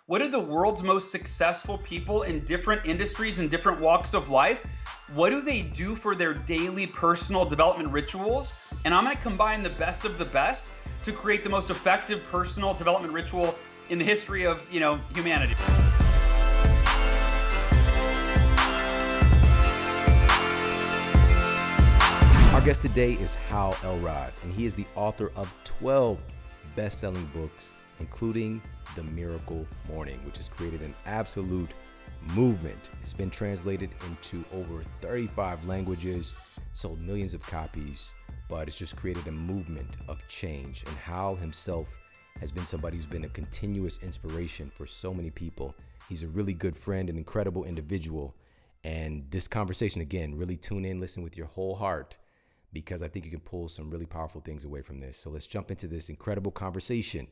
what do the world's most successful people in different industries and different walks of life, what do they do for their daily personal development rituals? And I'm going to combine the best of the best to create the most effective personal development ritual in the history of, humanity. Our guest today is Hal Elrod, and he is the author of 12 best-selling books, including The Miracle Morning, which has created an absolute movement. It's been translated into over 35 languages, sold millions of copies, but it's just created a movement of change. And Hal himself has been somebody who's been a continuous inspiration for so many people. He's a really good friend, an incredible individual. And this conversation, again, really tune in, listen with your whole heart, because I think you can pull some really powerful things away from this. So let's jump into this incredible conversation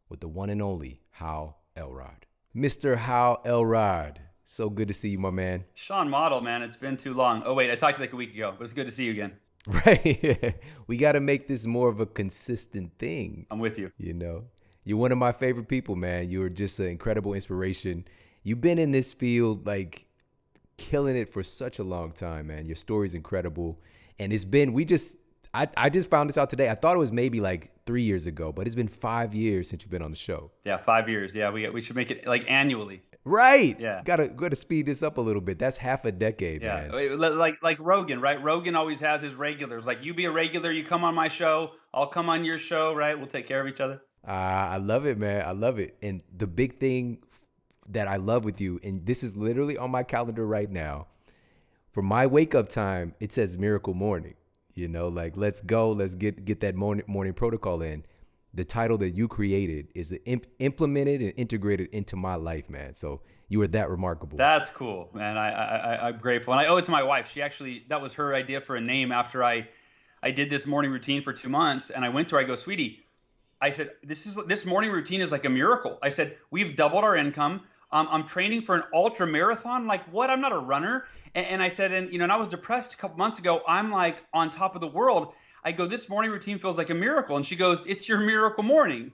with the one and only Hal Elrod. Mr. Hal Elrod, so good to see you, my man. Shawn Model, man, it's been too long. Oh, wait, I talked to you like a week ago, but it's good to see you again. Right. We got to make this more of a consistent thing. I'm with you. You're one of my favorite people, man. You're just an incredible inspiration. You've been in this field, like, killing it for such a long time, man. Your story's incredible. And it's been, I just found this out today. I thought it was maybe like 3 years ago, but it's been 5 years since you've been on the show. Yeah, 5 years. Yeah, we should make it like annually. Right. Yeah. Gotta speed this up a little bit. That's half a decade, yeah. man. Like Rogan, right? Rogan always has his regulars. Like, you be a regular, you come on my show, I'll come on your show, right? We'll take care of each other. I love it, man. I love it. And the big thing that I love with you, and this is literally on my calendar right now, for my wake up time, it says Miracle Morning. Like, let's go, let's get that morning protocol in. The title that you created is implemented and integrated into my life, man. So you were that remarkable. That's cool, man. I'm grateful. And I owe it to my wife. That was her idea for a name after I did this morning routine for 2 months. And I went to her, I go, sweetie, I said, this morning routine is like a miracle. I said, we've doubled our income. I'm training for an ultra marathon. Like, what? I'm not a runner. And I said, and I was depressed a couple months ago. I'm like on top of the world. I go, this morning routine feels like a miracle. And she goes, it's your miracle morning.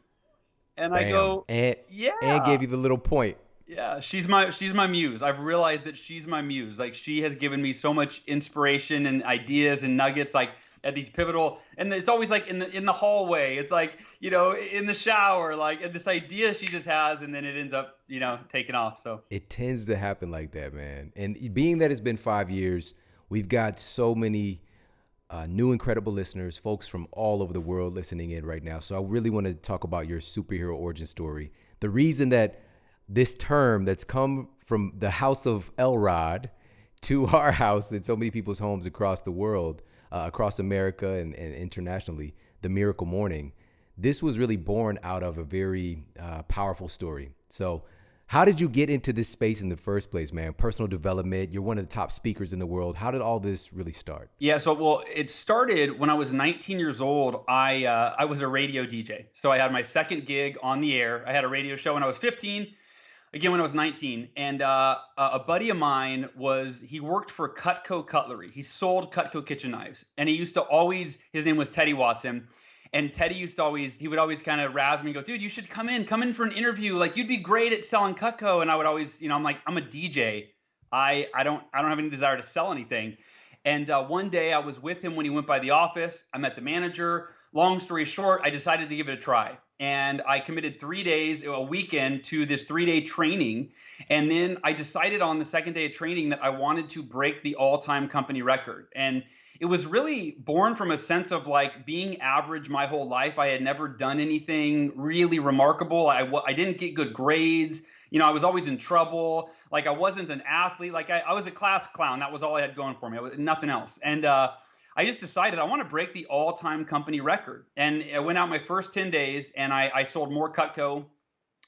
And Bam. I go, yeah. And gave you the little point. Yeah, she's my muse. I've realized that she's my muse. Like, she has given me so much inspiration and ideas and nuggets, like at these pivotal, and it's always like in the hallway. It's like, in the shower, like, and this idea she just has, and then it ends up, taking off. So it tends to happen like that, man. And being that it's been 5 years, we've got so many new incredible listeners, folks from all over the world listening in right now. So I really want to talk about your superhero origin story. The reason that this term that's come from the house of Elrod to our house and so many people's homes across the world, across America and internationally, the Miracle Morning, this was really born out of a very powerful story. So how did you get into this space in the first place, man? Personal development, you're one of the top speakers in the world. How did all this really start? Yeah, so it started when I was 19 years old. I was a radio DJ. So I had my second gig on the air. I had a radio show when I was 15, again when I was 19. And a buddy of mine he worked for Cutco Cutlery. He sold Cutco kitchen knives. And he used to always, his name was Teddy Watson. And Teddy he would always kind of razz me and go, dude, you should come in for an interview. Like, you'd be great at selling Cutco. And I would always, I'm like, I'm a DJ. I don't have any desire to sell anything. And one day I was with him when he went by the office. I met the manager. Long story short, I decided to give it a try. And I committed 3 days, a weekend, to this 3-day training. And then I decided on the second day of training that I wanted to break the all-time company record. And it was really born from a sense of like being average my whole life. I had never done anything really remarkable. I didn't get good grades. I was always in trouble. Like, I wasn't an athlete. Like, I was a class clown. That was all I had going for me. I was nothing else. And I just decided I want to break the all-time company record. And I went out my first 10 days and I sold more Cutco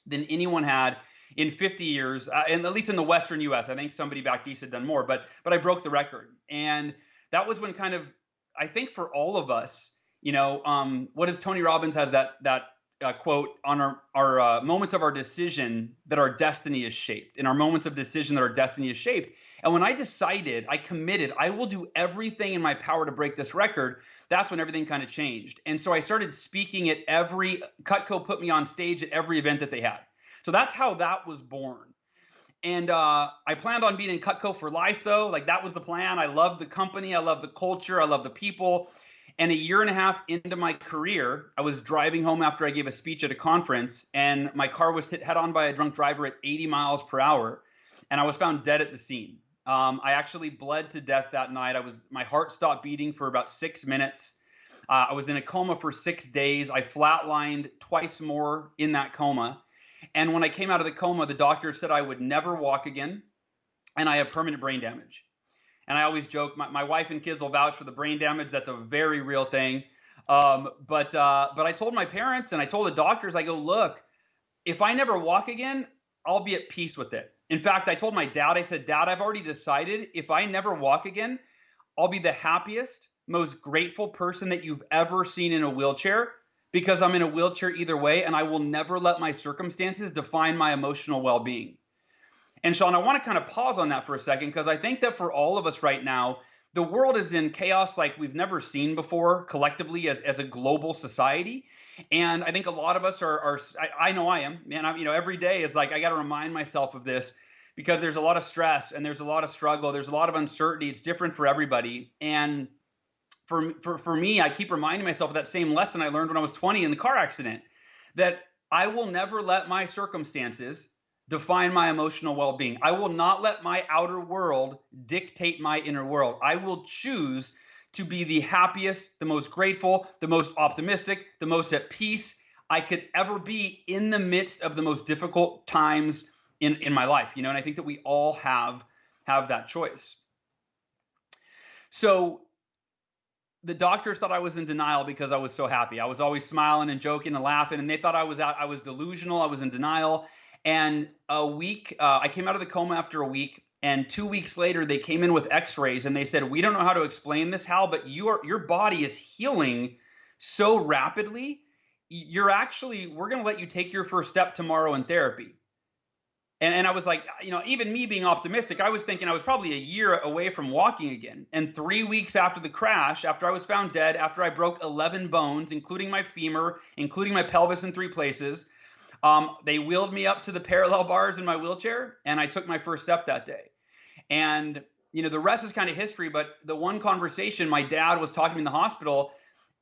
than anyone had in 50 years, and at least in the Western U.S. I think somebody back east had done more, but I broke the record. And that was when kind of, I think for all of us, what does Tony Robbins has that quote on our moments of our decision that our destiny is shaped. In our moments of decision that our destiny is shaped. And when I decided, I committed, I will do everything in my power to break this record, that's when everything kind of changed. And so I started speaking at Cutco put me on stage at every event that they had. So that's how that was born. And I planned on being in Cutco for life, though. Like, that was the plan. I loved the company. I loved the culture. I loved the people. And a year and a half into my career, I was driving home after I gave a speech at a conference, and my car was hit head on by a drunk driver at 80 miles per hour, and I was found dead at the scene. I actually bled to death that night. My heart stopped beating for about 6 minutes. I was in a coma for 6 days. I flatlined twice more in that coma. And when I came out of the coma, the doctor said I would never walk again, and I have permanent brain damage. And I always joke, my wife and kids will vouch for the brain damage. That's a very real thing. But I told my parents and I told the doctors, I go, look, if I never walk again, I'll be at peace with it. In fact, I told my dad, I said, Dad, I've already decided if I never walk again, I'll be the happiest, most grateful person that you've ever seen in a wheelchair, because I'm in a wheelchair either way, and I will never let my circumstances define my emotional well-being. And Shawn, I want to kind of pause on that for a second, because I think that for all of us right now, the world is in chaos like we've never seen before collectively as a global society. And I think a lot of us I know I am, man, every day is like, I got to remind myself of this, because there's a lot of stress and there's a lot of struggle. There's a lot of uncertainty. It's different for everybody. And for me, I keep reminding myself of that same lesson I learned when I was 20 in the car accident, that I will never let my circumstances define my emotional well-being. I will not let my outer world dictate my inner world. I will choose to be the happiest, the most grateful, the most optimistic, the most at peace I could ever be in the midst of the most difficult times in my life. And I think that we all have that choice. So the doctors thought I was in denial because I was so happy. I was always smiling and joking and laughing, and they thought I was delusional. I was in denial. And I came out of the coma after a week, and 2 weeks later, they came in with x-rays, and they said, we don't know how to explain this, Hal, but your body is healing so rapidly. We're going to let you take your first step tomorrow in therapy. And I was like, even me being optimistic, I was thinking I was probably a year away from walking again. And 3 weeks after the crash, after I was found dead, after I broke 11 bones, including my femur, including my pelvis in 3 places, they wheeled me up to the parallel bars in my wheelchair, and I took my first step that day. And, the rest is kind of history, but the one conversation, my dad was talking to me in the hospital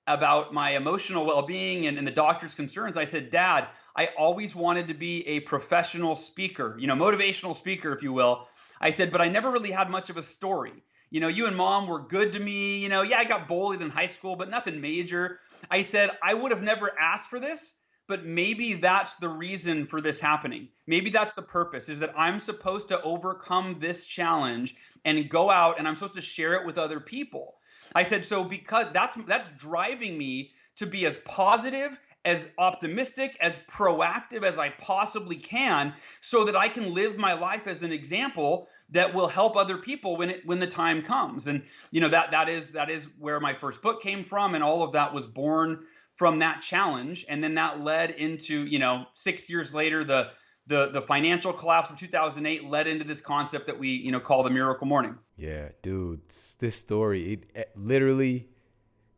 about my emotional well-being and the doctor's concerns. I said, Dad, I always wanted to be a professional speaker, motivational speaker, if you will. I said, but I never really had much of a story. You and Mom were good to me. Yeah, I got bullied in high school, but nothing major. I said, I would have never asked for this, but maybe that's the reason for this happening. Maybe that's the purpose, is that I'm supposed to overcome this challenge and go out, and I'm supposed to share it with other people. I said, so because that's driving me to be as positive, as optimistic, as proactive as I possibly can, so that I can live my life as an example that will help other people when the time comes. And that is where my first book came from, and all of that was born from that challenge. And then that led into 6 years later, the financial collapse of 2008 led into this concept that we call the miracle morning. Yeah, dude, this story, it literally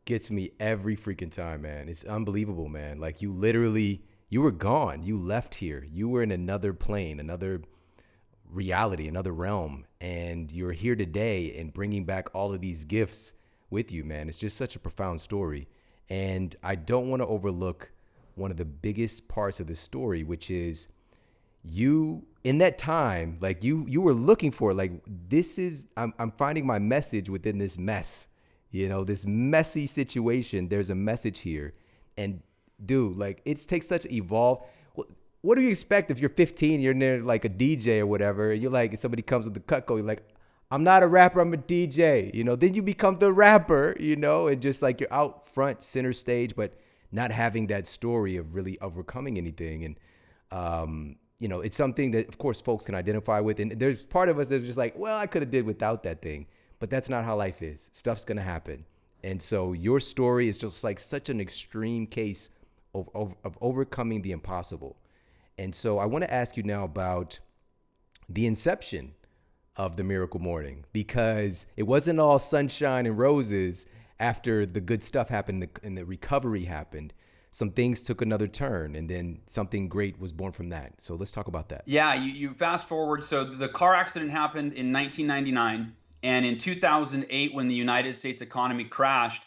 gets me every freaking time, man. It's unbelievable, man. Like, you were gone. You left here. You were in another plane, another reality, another realm. And you're here today and bringing back all of these gifts with you, man. It's just such a profound story. And I don't want to overlook one of the biggest parts of this story, which is you, in that time, like you were looking for, like, I'm finding my message within this mess. This messy situation, there's a message here. And dude, like, it takes such evolve. What do you expect if you're 15, you're near like a DJ or whatever, you're like, somebody comes with the Cutco, you're like, I'm not a rapper, I'm a DJ, then you become the rapper, and just like you're out front, center stage, but not having that story of really overcoming anything. And, it's something that, of course, folks can identify with. And there's part of us that's just like, well, I could have did without that thing. But that's not how life is. Stuff's going to happen. And so your story is just like such an extreme case of overcoming the impossible. And so I want to ask you now about the inception of the Miracle Morning, because it wasn't all sunshine and roses after the good stuff happened and the recovery happened. some things took another turn, and then something great was born from that. So let's talk about that. Yeah, you fast forward. So the car accident happened in 1999. And in 2008, when the United States economy crashed,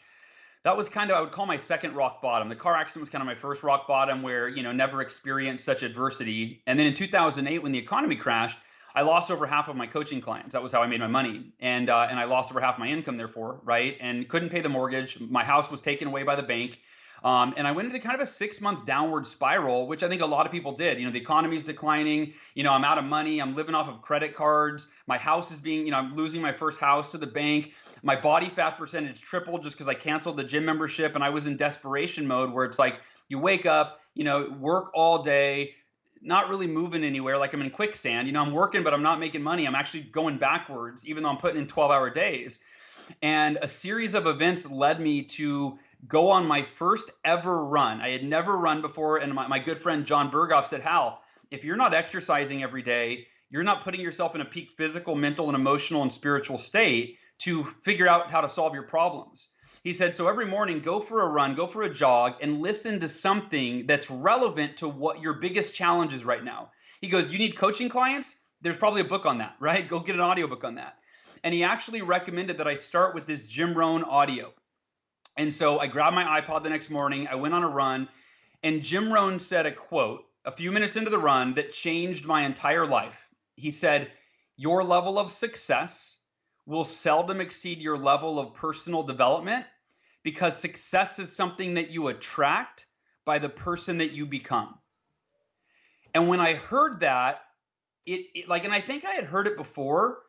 that was kind of, I would call my second rock bottom. The car accident was kind of my first rock bottom where, never experienced such adversity. And then in 2008, when the economy crashed, I lost over half of my coaching clients. That was how I made my money. And I lost over half my income, therefore, right? And couldn't pay the mortgage. My house was taken away by the bank. And I went into kind of a 6-month downward spiral, which I think a lot of people did. The economy's declining. I'm out of money. I'm living off of credit cards. My house is being, I'm losing my first house to the bank. My body fat percentage tripled just because I canceled the gym membership. And I was in desperation mode where it's like you wake up, work all day, not really moving anywhere. Like I'm in quicksand. I'm working, but I'm not making money. I'm actually going backwards, even though I'm putting in 12-hour days. And a series of events led me to go on my first ever run. I had never run before. And my good friend John Berghoff said, Hal, if you're not exercising every day, you're not putting yourself in a peak physical, mental, and emotional and spiritual state to figure out how to solve your problems. He said, so every morning, go for a run, go for a jog, and listen to something that's relevant to what your biggest challenge is right now. He goes, you need coaching clients? There's probably a book on that, right? Go get an audiobook on that. And he actually recommended that I start with this Jim Rohn audio. And so I grabbed my iPod the next morning, I went on a run, and Jim Rohn said a quote a few minutes into the run that changed my entire life. He said, your level of success will seldom exceed your level of personal development because success is something that you attract by the person that you become. And when I heard that, and I think I had heard it before,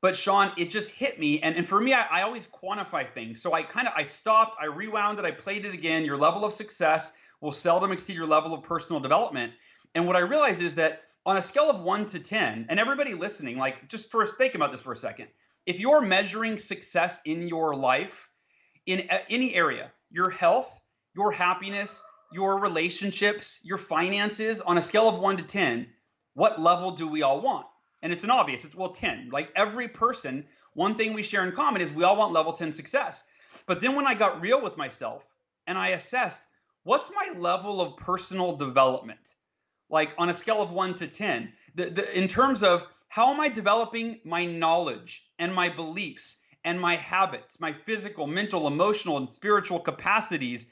but Shawn, it just hit me. And for me, I always quantify things. So I stopped, I rewound it, I played it again. Your level of success will seldom exceed your level of personal development. And what I realized is that on a scale of 1 to 10, and everybody listening, just first think about this for a second. If you're measuring success in your life, in any area, your health, your happiness, your relationships, your finances, on a scale of 1 to 10, what level do we all want? And it's an obvious, it's 10. Like every person, one thing we share in common is we all want level 10 success. But then when I got real with myself and I assessed, what's my level of personal development? Like on a scale of 1 to 10, in terms of how am I developing my knowledge and my beliefs and my habits, my physical, mental, emotional, and spiritual capacities.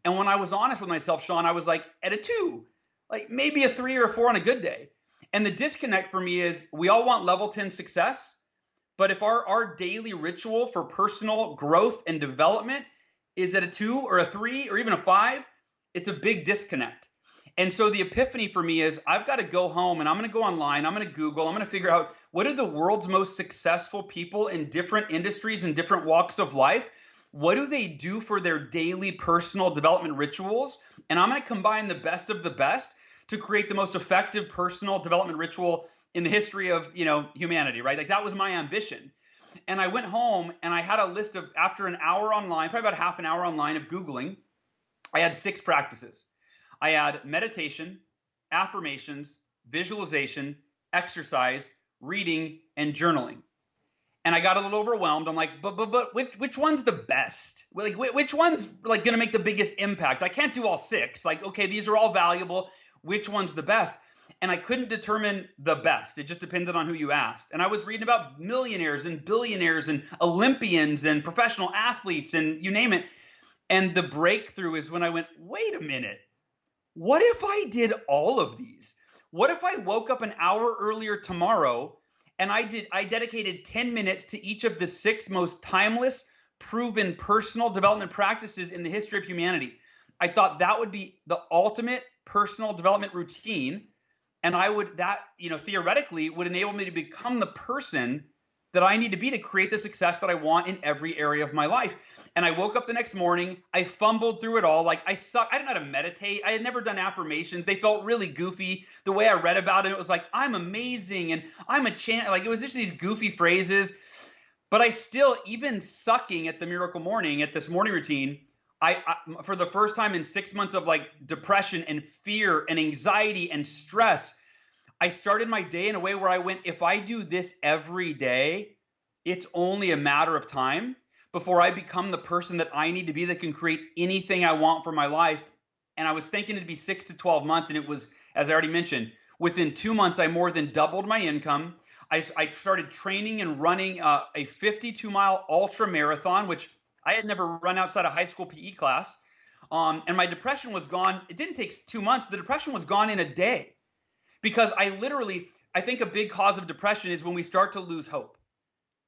And when I was honest with myself, Shawn, I was like at a 2, like maybe a 3 or a 4 on a good day. And the disconnect for me is we all want level 10 success, but if our daily ritual for personal growth and development is at a 2 or a 3 or even a 5, it's a big disconnect. And so the epiphany for me is I've got to go home and I'm going to go online, I'm going to Google, I'm going to figure out what are the world's most successful people in different industries and different walks of life. What do they do for their daily personal development rituals? And I'm going to combine the best of the best to create the most effective personal development ritual in the history of, humanity, right? Like that was my ambition. And I went home and I had a list of, after an hour online, probably about half an hour online of Googling, I had 6 practices. I had meditation, affirmations, visualization, exercise, reading, and journaling. And I got a little overwhelmed. I'm like, but which one's the best? Like, which one's like going to make the biggest impact? I can't do all 6. Like, okay, these are all valuable. Which one's the best? And I couldn't determine the best. It just depended on who you asked. And I was reading about millionaires and billionaires and Olympians and professional athletes and you name it. And the breakthrough is when I went, wait a minute. What if I did all of these? What if I woke up an hour earlier tomorrow and I dedicated 10 minutes to each of the 6 most timeless, proven personal development practices in the history of humanity? I thought that would be the ultimate personal development routine. And theoretically would enable me to become the person that I need to be to create the success that I want in every area of my life. And I woke up the next morning, I fumbled through it all. Like I sucked. I didn't know how to meditate. I had never done affirmations. They felt really goofy. The way I read about it was like, I'm amazing and I'm a champ. Like it was just these goofy phrases. But I still, even sucking at the miracle morning, at this morning routine, I for the first time in 6 months of like depression and fear and anxiety and stress, I started my day in a way where I went, if I do this every day, it's only a matter of time before I become the person that I need to be that can create anything I want for my life and I was thinking it'd be 6 to 12 months. And it was, as I already mentioned, within 2 months, I more than doubled my income. I started training and running a 52-mile ultra marathon, which I had never run outside of high school PE class. And my depression was gone. It didn't take 2 months. The depression was gone in a day, because I think a big cause of depression is when we start to lose hope.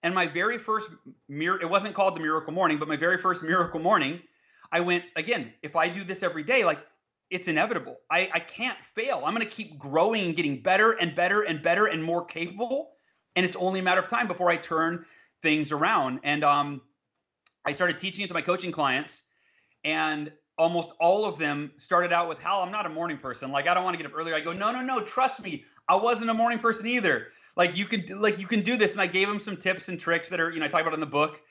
And my very first it wasn't called the Miracle Morning, but my very first Miracle Morning, I went, again, if I do this every day, like, it's inevitable. I can't fail. I'm going to keep growing and getting better and better and better and more capable. And it's only a matter of time before I turn things around. And I started teaching it to my coaching clients, and almost all of them started out with, Hal, I'm not a morning person. Like, I don't want to get up earlier. I go, no, trust me. I wasn't a morning person either. Like, you can do this. And I gave them some tips and tricks that are, I talk about in the book,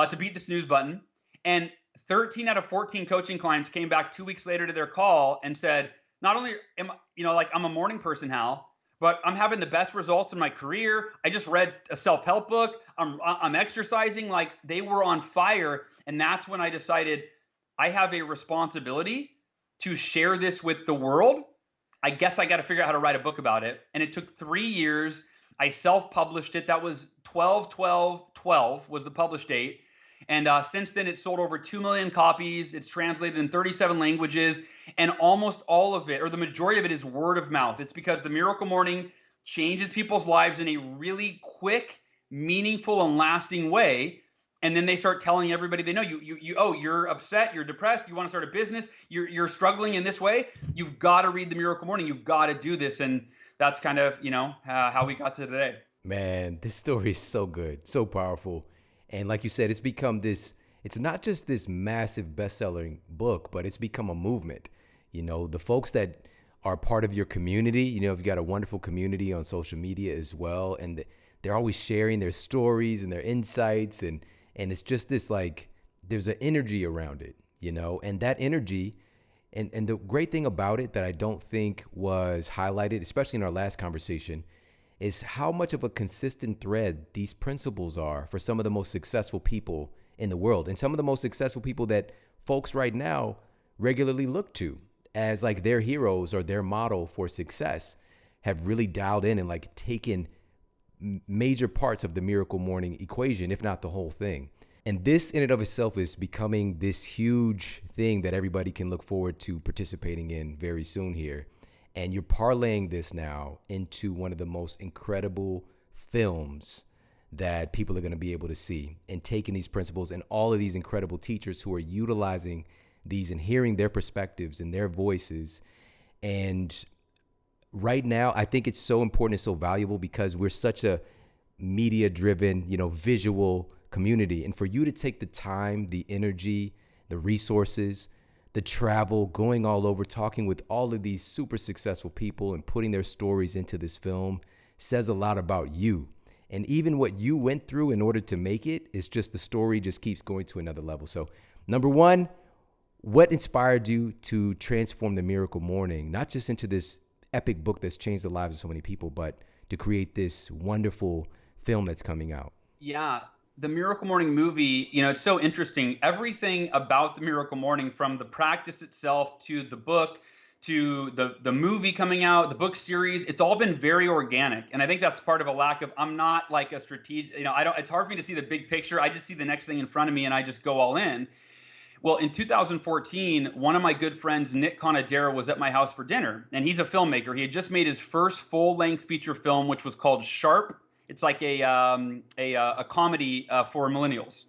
to beat the snooze button. And 13 out of 14 coaching clients came back 2 weeks later to their call and said, not only am I'm a morning person, Hal, but I'm having the best results in my career. I just read a self-help book. I'm exercising. Like, they were on fire. And that's when I decided I have a responsibility to share this with the world. I guess I got to figure out how to write a book about it. And it took 3 years. I self-published it. That was 12/12/12 was the publish date. And since then, it's sold over 2 million copies. It's translated in 37 languages. And almost all of it, or the majority of it, is word of mouth. It's because the Miracle Morning changes people's lives in a really quick, meaningful, and lasting way. And then they start telling everybody they know. You're upset, you're depressed, you want to start a business, you're struggling in this way. You've got to read the Miracle Morning. You've got to do this. And that's kind of, how we got to today. Man, this story is so good, so powerful. And like you said, it's become this, it's not just this massive best-selling book, but it's become a movement. The folks that are part of your community, you've got a wonderful community on social media as well. And they're always sharing their stories and their insights. And it's just this, like, there's an energy around it, and that energy. And the great thing about it that I don't think was highlighted, especially in our last conversation, is how much of a consistent thread these principles are for some of the most successful people in the world, and some of the most successful people that folks right now regularly look to as like their heroes or their model for success, have really dialed in and like taken major parts of the Miracle Morning equation, if not the whole thing. And this in and of itself is becoming this huge thing that everybody can look forward to participating in very soon here. And you're parlaying this now into one of the most incredible films that people are going to be able to see, and taking these principles and all of these incredible teachers who are utilizing these and hearing their perspectives and their voices. And right now, I think it's so important and so valuable because we're such a media-driven, visual community. And for you to take the time, the energy, the resources, the travel, going all over, talking with all of these super successful people and putting their stories into this film says a lot about you. And even what you went through in order to make it is just, the story just keeps going to another level. So number one, what inspired you to transform the Miracle Morning, not just into this epic book that's changed the lives of so many people, but to create this wonderful film that's coming out? Yeah. The Miracle Morning movie, it's so interesting. Everything about the Miracle Morning, from the practice itself to the book to the movie coming out, the book series, it's all been very organic. And I think that's part of a lack of, I'm not like a strategic, it's hard for me to see the big picture. I just see the next thing in front of me and I just go all in. Well, in 2014, one of my good friends, Nick Conadera, was at my house for dinner, and he's a filmmaker. He had just made his first full-length feature film, which was called Sharp. It's like a comedy for millennials.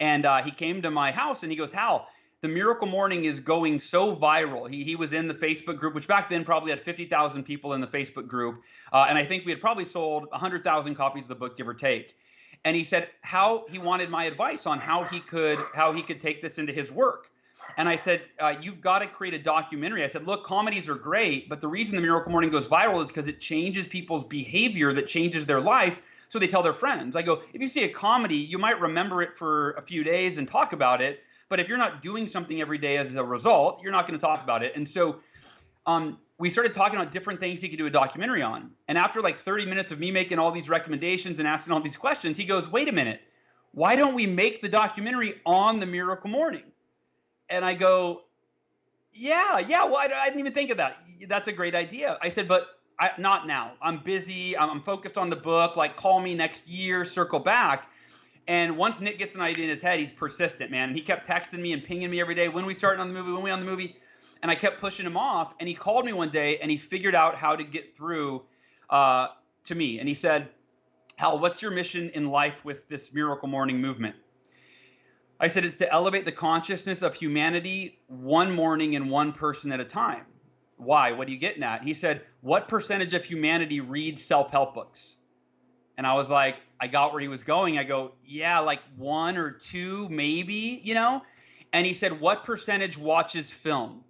And he came to my house and he goes, Hal, the Miracle Morning is going so viral. He was in the Facebook group, which back then probably had 50,000 people in the Facebook group. And I think we had probably sold 100,000 copies of the book, give or take. And he said how he wanted my advice on how he could take this into his work. And I said, you've got to create a documentary. I said, look, comedies are great, but the reason the Miracle Morning goes viral is because it changes people's behavior, that changes their life, so they tell their friends. I go, if you see a comedy, you might remember it for a few days and talk about it, but if you're not doing something every day as a result, you're not going to talk about it. And so we started talking about different things he could do a documentary on. And after like 30 minutes of me making all these recommendations and asking all these questions, he goes, wait a minute, why don't we make the documentary on the Miracle Morning? And I go, Yeah. Well, I didn't even think of that. That's a great idea. I said, but not now. I'm busy. I'm focused on the book. Like, call me next year, circle back. And once Nick gets an idea in his head, he's persistent, man. And he kept texting me and pinging me every day. When we starting on the movie? When we on the movie? And I kept pushing him off. And he called me one day and he figured out how to get through to me. And he said, Hal, what's your mission in life with this Miracle Morning movement? I said, it's to elevate the consciousness of humanity one morning and one person at a time. Why? What are you getting at? He said, what percentage of humanity reads self-help books? And I was like, I got where he was going. I go, yeah, like 1 or 2, maybe, you know? And he said, what percentage watches film?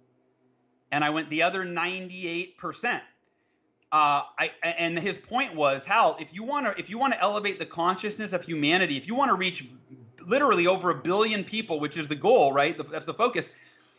And I went, the other 98%. And his point was, Hal, if you want to elevate the consciousness of humanity, if you want to reach literally over 1 billion people, which is the goal, right? That's the focus.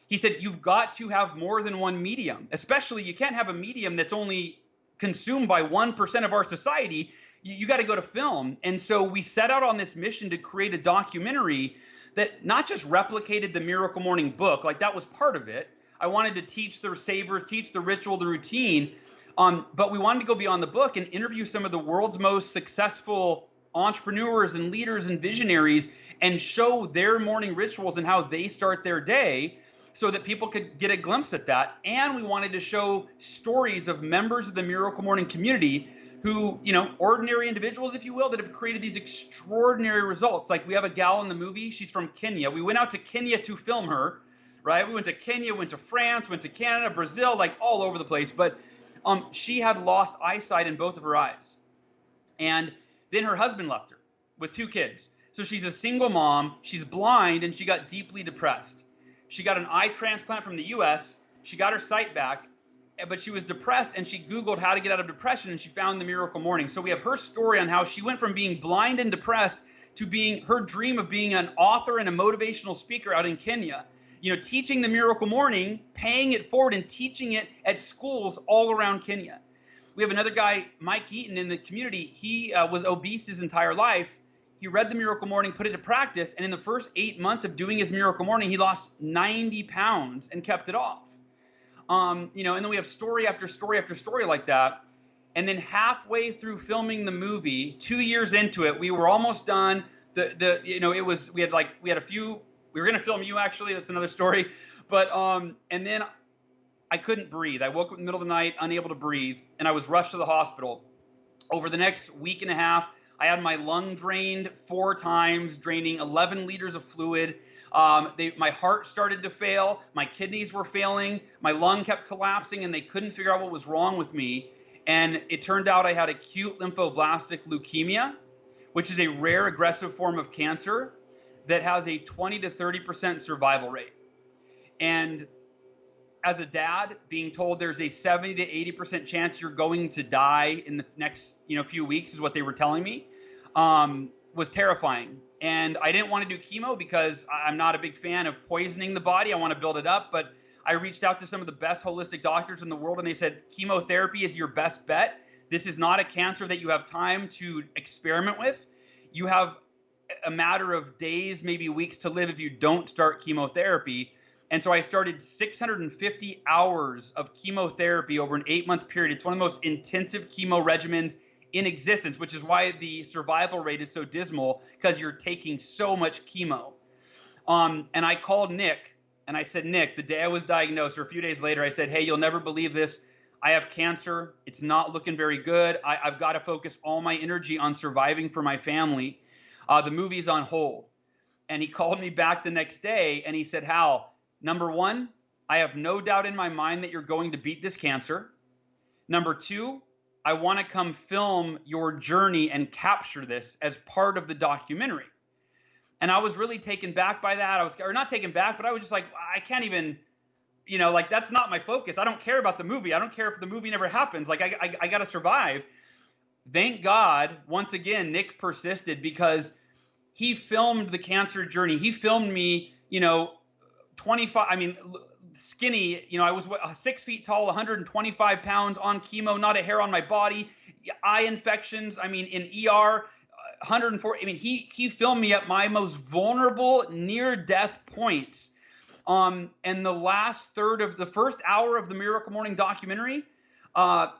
He said, you've got to have more than one medium. Especially, you can't have a medium that's only consumed by 1% of our society. You got to go to film. And so we set out on this mission to create a documentary that not just replicated the Miracle Morning book, like that was part of it. I wanted to teach the savers, teach the ritual, the routine. But we wanted to go beyond the book and interview some of the world's most successful entrepreneurs and leaders and visionaries and show their morning rituals and how they start their day so that people could get a glimpse at that. And we wanted to show stories of members of the Miracle Morning community who, you know, ordinary individuals, if you will, that have created these extraordinary results. Like we have a gal in the movie, she's from Kenya. We went out to Kenya to film her, right? We went to Kenya, went to France, went to Canada, Brazil, like all over the place. But she had lost eyesight in both of her eyes. And then her husband left her with 2 kids. So she's a single mom, she's blind, and she got deeply depressed. She got an eye transplant from the US, she got her sight back, but she was depressed and she Googled how to get out of depression and she found the Miracle Morning. So we have her story on how she went from being blind and depressed to being her dream of being an author and a motivational speaker out in Kenya. You know, teaching the Miracle Morning, paying it forward and teaching it at schools all around Kenya. We have another guy, Mike Eaton, in the community. He was obese his entire life. He read the Miracle Morning, put it to practice, and in the first 8 months of doing his Miracle Morning, he lost 90 pounds and kept it off. You know, and then we have story after story after story like that. And then halfway through filming the movie, 2 years into it, we were almost done. We had a few. We were going to film you, actually. That's another story. But and then I couldn't breathe. I woke up in the middle of the night, unable to breathe, and I was rushed to the hospital. Over the next week and a half, I had my lung drained 4 times, draining 11 liters of fluid. My heart started to fail. My kidneys were failing. My lung kept collapsing, and they couldn't figure out what was wrong with me. And it turned out I had acute lymphoblastic leukemia, which is a rare aggressive form of cancer that has a 20 to 30% survival rate. And as a dad, being told there's a 70 to 80% chance you're going to die in the next few weeks is what they were telling me, was terrifying. And I didn't want to do chemo because I'm not a big fan of poisoning the body. I want to build it up. But I reached out to some of the best holistic doctors in the world, and they said chemotherapy is your best bet. This is not a cancer that you have time to experiment with. You have a matter of days, maybe weeks to live if you don't start chemotherapy. And so I started 650 hours of chemotherapy over an 8-month period. It's one of the most intensive chemo regimens in existence, which is why the survival rate is so dismal, because you're taking so much chemo. And I called Nick and I said, Nick, the day I was diagnosed, or a few days later, I said, hey, you'll never believe this. I have cancer. It's not looking very good. I've got to focus all my energy on surviving for my family. The movie's on hold. And he called me back the next day and he said, Hal, number 1, I have no doubt in my mind that you're going to beat this cancer. Number 2, I want to come film your journey and capture this as part of the documentary. And I was really taken back by that. Or not taken back, but I was just like, I can't even, that's not my focus. I don't care about the movie. I don't care if the movie never happens. Like, I got to survive. Thank God, once again, Nick persisted, because he filmed the cancer journey. He filmed me, 25, skinny, I was 6 feet tall, 125 pounds on chemo, not a hair on my body, eye infections, in ER, 104. He filmed me at my most vulnerable near-death points. And the last third of the first hour of the Miracle Morning documentary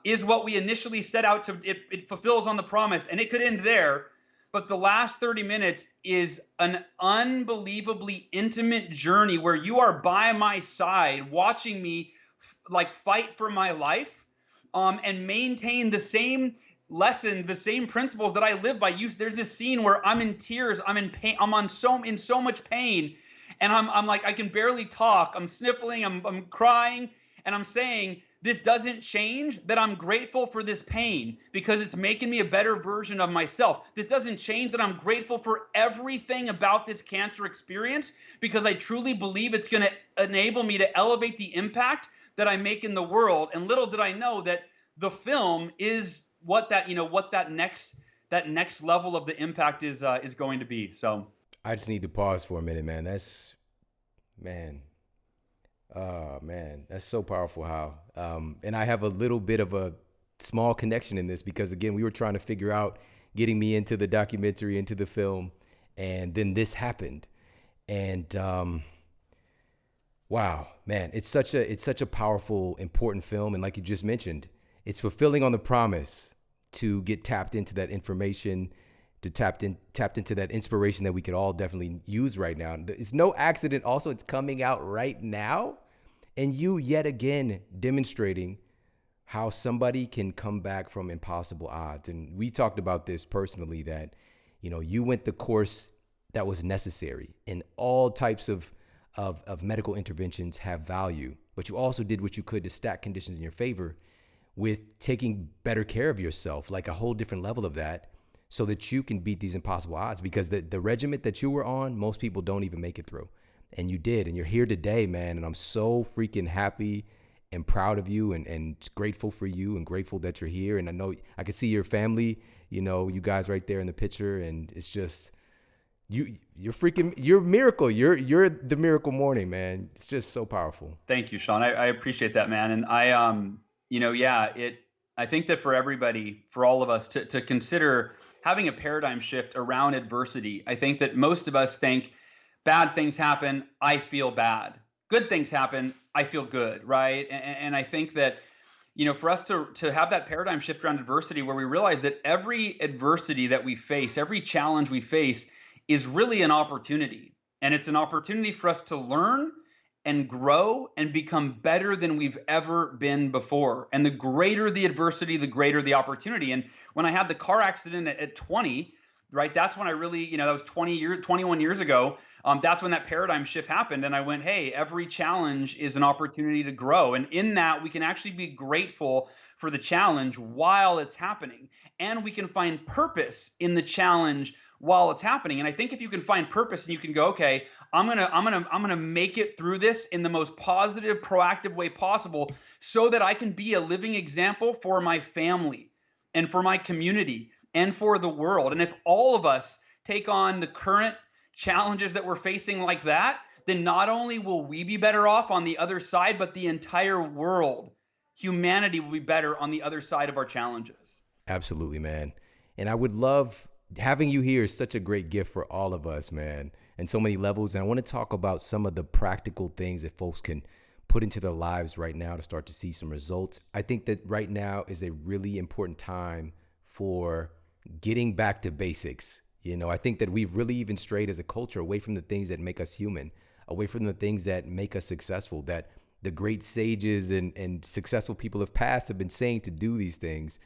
is what we initially set out to. It fulfills on the promise, and it could end there. But the last 30 minutes is an unbelievably intimate journey where you are by my side watching me like fight for my life, and maintain the same lesson, the same principles that I live by. There's this scene where I'm in tears, I'm in pain, I'm in so much pain, and I'm like, I can barely talk, I'm sniffling, I'm crying, and I'm saying, this doesn't change that I'm grateful for this pain because it's making me a better version of myself. This doesn't change that I'm grateful for everything about this cancer experience because I truly believe it's going to enable me to elevate the impact that I make in the world. And little did I know that the film is what that next level of the impact is going to be. So I just need to pause for a minute, man. That's so powerful, Hal. And I have a little bit of a small connection in this because, again, we were trying to figure out getting me into the documentary, into the film, and then this happened. And wow, man, it's such a powerful, important film. And like you just mentioned, it's fulfilling on the promise to get tapped into that information, to tapped into that inspiration that we could all definitely use right now. It's no accident. Also, it's coming out right now. And you yet again demonstrating how somebody can come back from impossible odds. And we talked about this personally, that, you went the course that was necessary, and all types of medical interventions have value, but you also did what you could to stack conditions in your favor with taking better care of yourself, like a whole different level of that, so that you can beat these impossible odds, because the regiment that you were on, most people don't even make it through. And you did, and you're here today, man. And I'm so freaking happy and proud of you, and grateful for you, and grateful that you're here. And I know I could see your family, you guys right there in the picture. And it's just, you're a miracle. You're the miracle morning, man. It's just so powerful. Thank you, Shawn. I appreciate that, man. And I think that for everybody, for all of us to consider having a paradigm shift around adversity. I think that most of us think, bad things happen, I feel bad. Good things happen, I feel good, right? And I think that, for us to have that paradigm shift around adversity, where we realize that every adversity that we face, every challenge we face is really an opportunity. And it's an opportunity for us to learn and grow and become better than we've ever been before. And the greater the adversity, the greater the opportunity. And when I had the car accident at 20, right, that's when I really, that was 21 years ago. That's when that paradigm shift happened. And I went, hey, every challenge is an opportunity to grow. And in that, we can actually be grateful for the challenge while it's happening. And we can find purpose in the challenge while it's happening. And I think if you can find purpose and you can go, okay, I'm gonna make it through this in the most positive, proactive way possible, so that I can be a living example for my family and for my community and for the world. And if all of us take on the current challenges that we're facing like that, then not only will we be better off on the other side, but the entire world, humanity, will be better on the other side of our challenges. Absolutely, man. And I would love having you here. Is such a great gift for all of us, man, and so many levels. And I want to talk about some of the practical things that folks can put into their lives right now to start to see some results. I think that right now is a really important time for getting back to basics. I think that we've really even strayed as a culture away from the things that make us human, away from the things that make us successful, that the great sages and successful people of past have been saying to do these things.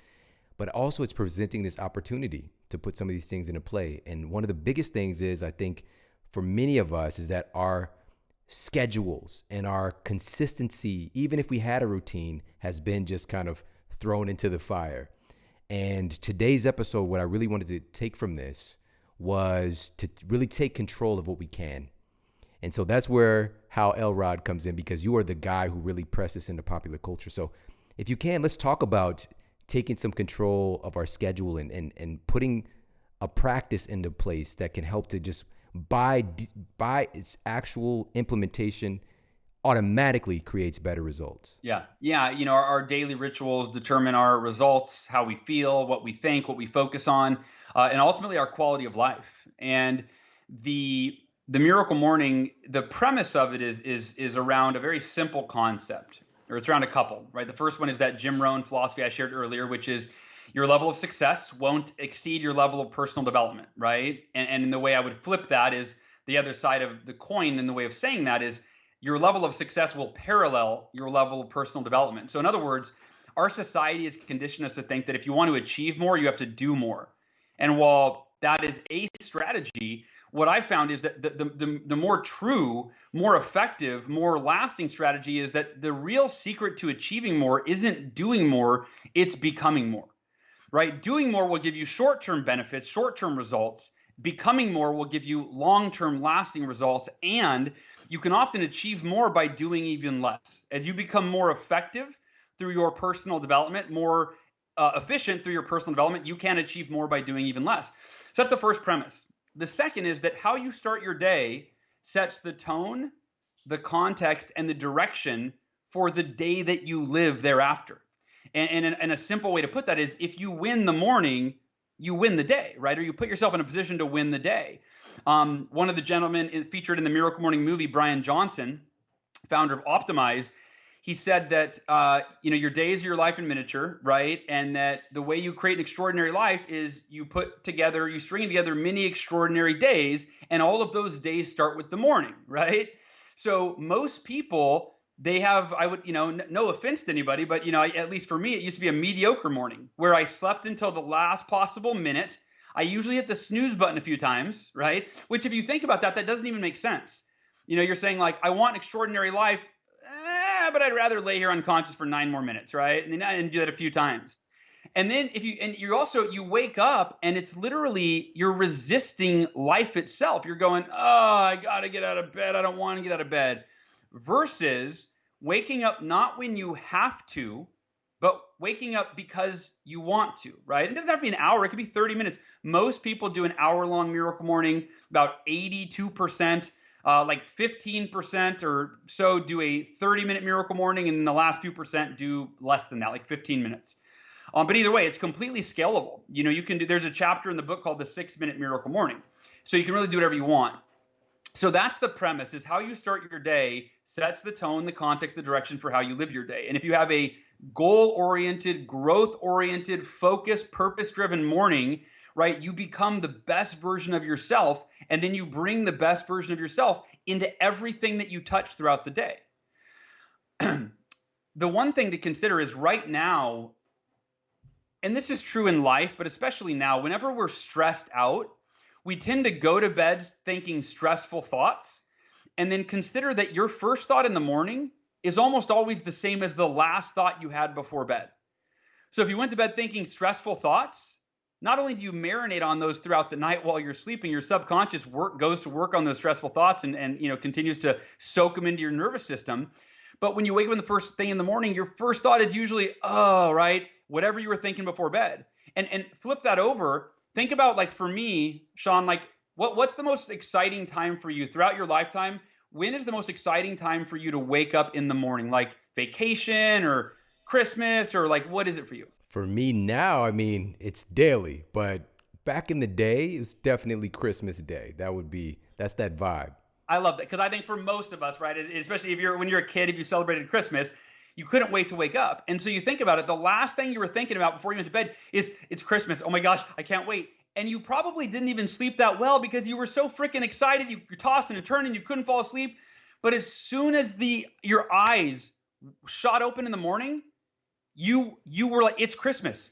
But also it's presenting this opportunity to put some of these things into play. And one of the biggest things is, I think, for many of us, is that our schedules and our consistency, even if we had a routine, has been just kind of thrown into the fire. And today's episode, what I really wanted to take from this was to really take control of what we can. And so that's where Hal Elrod comes in, because you are the guy who really pressed this into popular culture. So if you can, let's talk about taking some control of our schedule and putting a practice into place that can help to just by its actual implementation automatically creates better results. Yeah. Our daily rituals determine our results, how we feel, what we think, what we focus on, and ultimately our quality of life. And the the Miracle Morning, the premise of it is around a very simple concept, or it's around a couple, right? The first one is that Jim Rohn philosophy I shared earlier, which is your level of success won't exceed your level of personal development, right? And the way I would flip that is the other side of the coin, and the way of saying that is your level of success will parallel your level of personal development. So in other words, our society has conditioned us to think that if you want to achieve more, you have to do more. And while that is a strategy, what I found is that the more true, more effective, more lasting strategy is that the real secret to achieving more isn't doing more, it's becoming more, right? Doing more will give you short-term benefits, short-term results. Becoming more will give you long-term lasting results, and you can often achieve more by doing even less. As you become more effective through your personal development, more efficient through your personal development, you can achieve more by doing even less. So that's the first premise. The second is that how you start your day sets the tone, the context, and the direction for the day that you live thereafter. And a simple way to put that is, if you win the morning, you win the day, right? Or you put yourself in a position to win the day. One of the gentlemen featured in the Miracle Morning movie, Brian Johnson, founder of Optimize, he said that your day is your life in miniature, right? And that the way you create an extraordinary life is you string together many extraordinary days, and all of those days start with the morning, right? So most people, they have, no offense to anybody, but at least for me, it used to be a mediocre morning where I slept until the last possible minute. I usually hit the snooze button a few times, right? Which, if you think about that, that doesn't even make sense. You're saying, like, I want an extraordinary life, but I'd rather lay here unconscious for 9 more minutes, right? And do that a few times. And then you wake up and it's literally, you're resisting life itself. You're going, oh, I got to get out of bed. I don't want to get out of bed. Versus waking up not when you have to, but waking up because you want to, right? It doesn't have to be an hour. It could be 30 minutes. Most people do an hour-long Miracle Morning. About 82%. Like 15% or so do a 30-minute Miracle Morning, and the last few percent do less than that, like 15 minutes. But either way, it's completely scalable. There's a chapter in the book called the 6-Minute Miracle Morning. So you can really do whatever you want. So that's the premise, is how you start your day sets the tone, the context, the direction for how you live your day. And if you have a goal-oriented, growth-oriented, focused, purpose-driven morning, right, you become the best version of yourself, and then you bring the best version of yourself into everything that you touch throughout the day. The one thing to consider is right now, and this is true in life, but especially now, whenever we're stressed out, we tend to go to bed thinking stressful thoughts, and then consider that your first thought in the morning is almost always the same as the last thought you had before bed. So if you went to bed thinking stressful thoughts, not only do you marinate on those throughout the night while you're sleeping, your subconscious goes to work on those stressful thoughts and continues to soak them into your nervous system. But when you wake up in the first thing in the morning, your first thought is usually, oh, right, whatever you were thinking before bed. And flip that over. Think about, like, for me, Shawn, like, what's the most exciting time for you throughout your lifetime? When is the most exciting time for you to wake up in the morning? Like vacation or Christmas, or like, what is it for you? For me now, it's daily, but back in the day, it was definitely Christmas Day. That's that vibe. I love that, because I think for most of us, right, especially when you're a kid, if you celebrated Christmas, you couldn't wait to wake up. And so you think about it, the last thing you were thinking about before you went to bed is, it's Christmas. Oh my gosh, I can't wait. And you probably didn't even sleep that well because you were so freaking excited. You're tossing and turning, you couldn't fall asleep. But as soon as your eyes shot open in the morning, you were like, it's Christmas,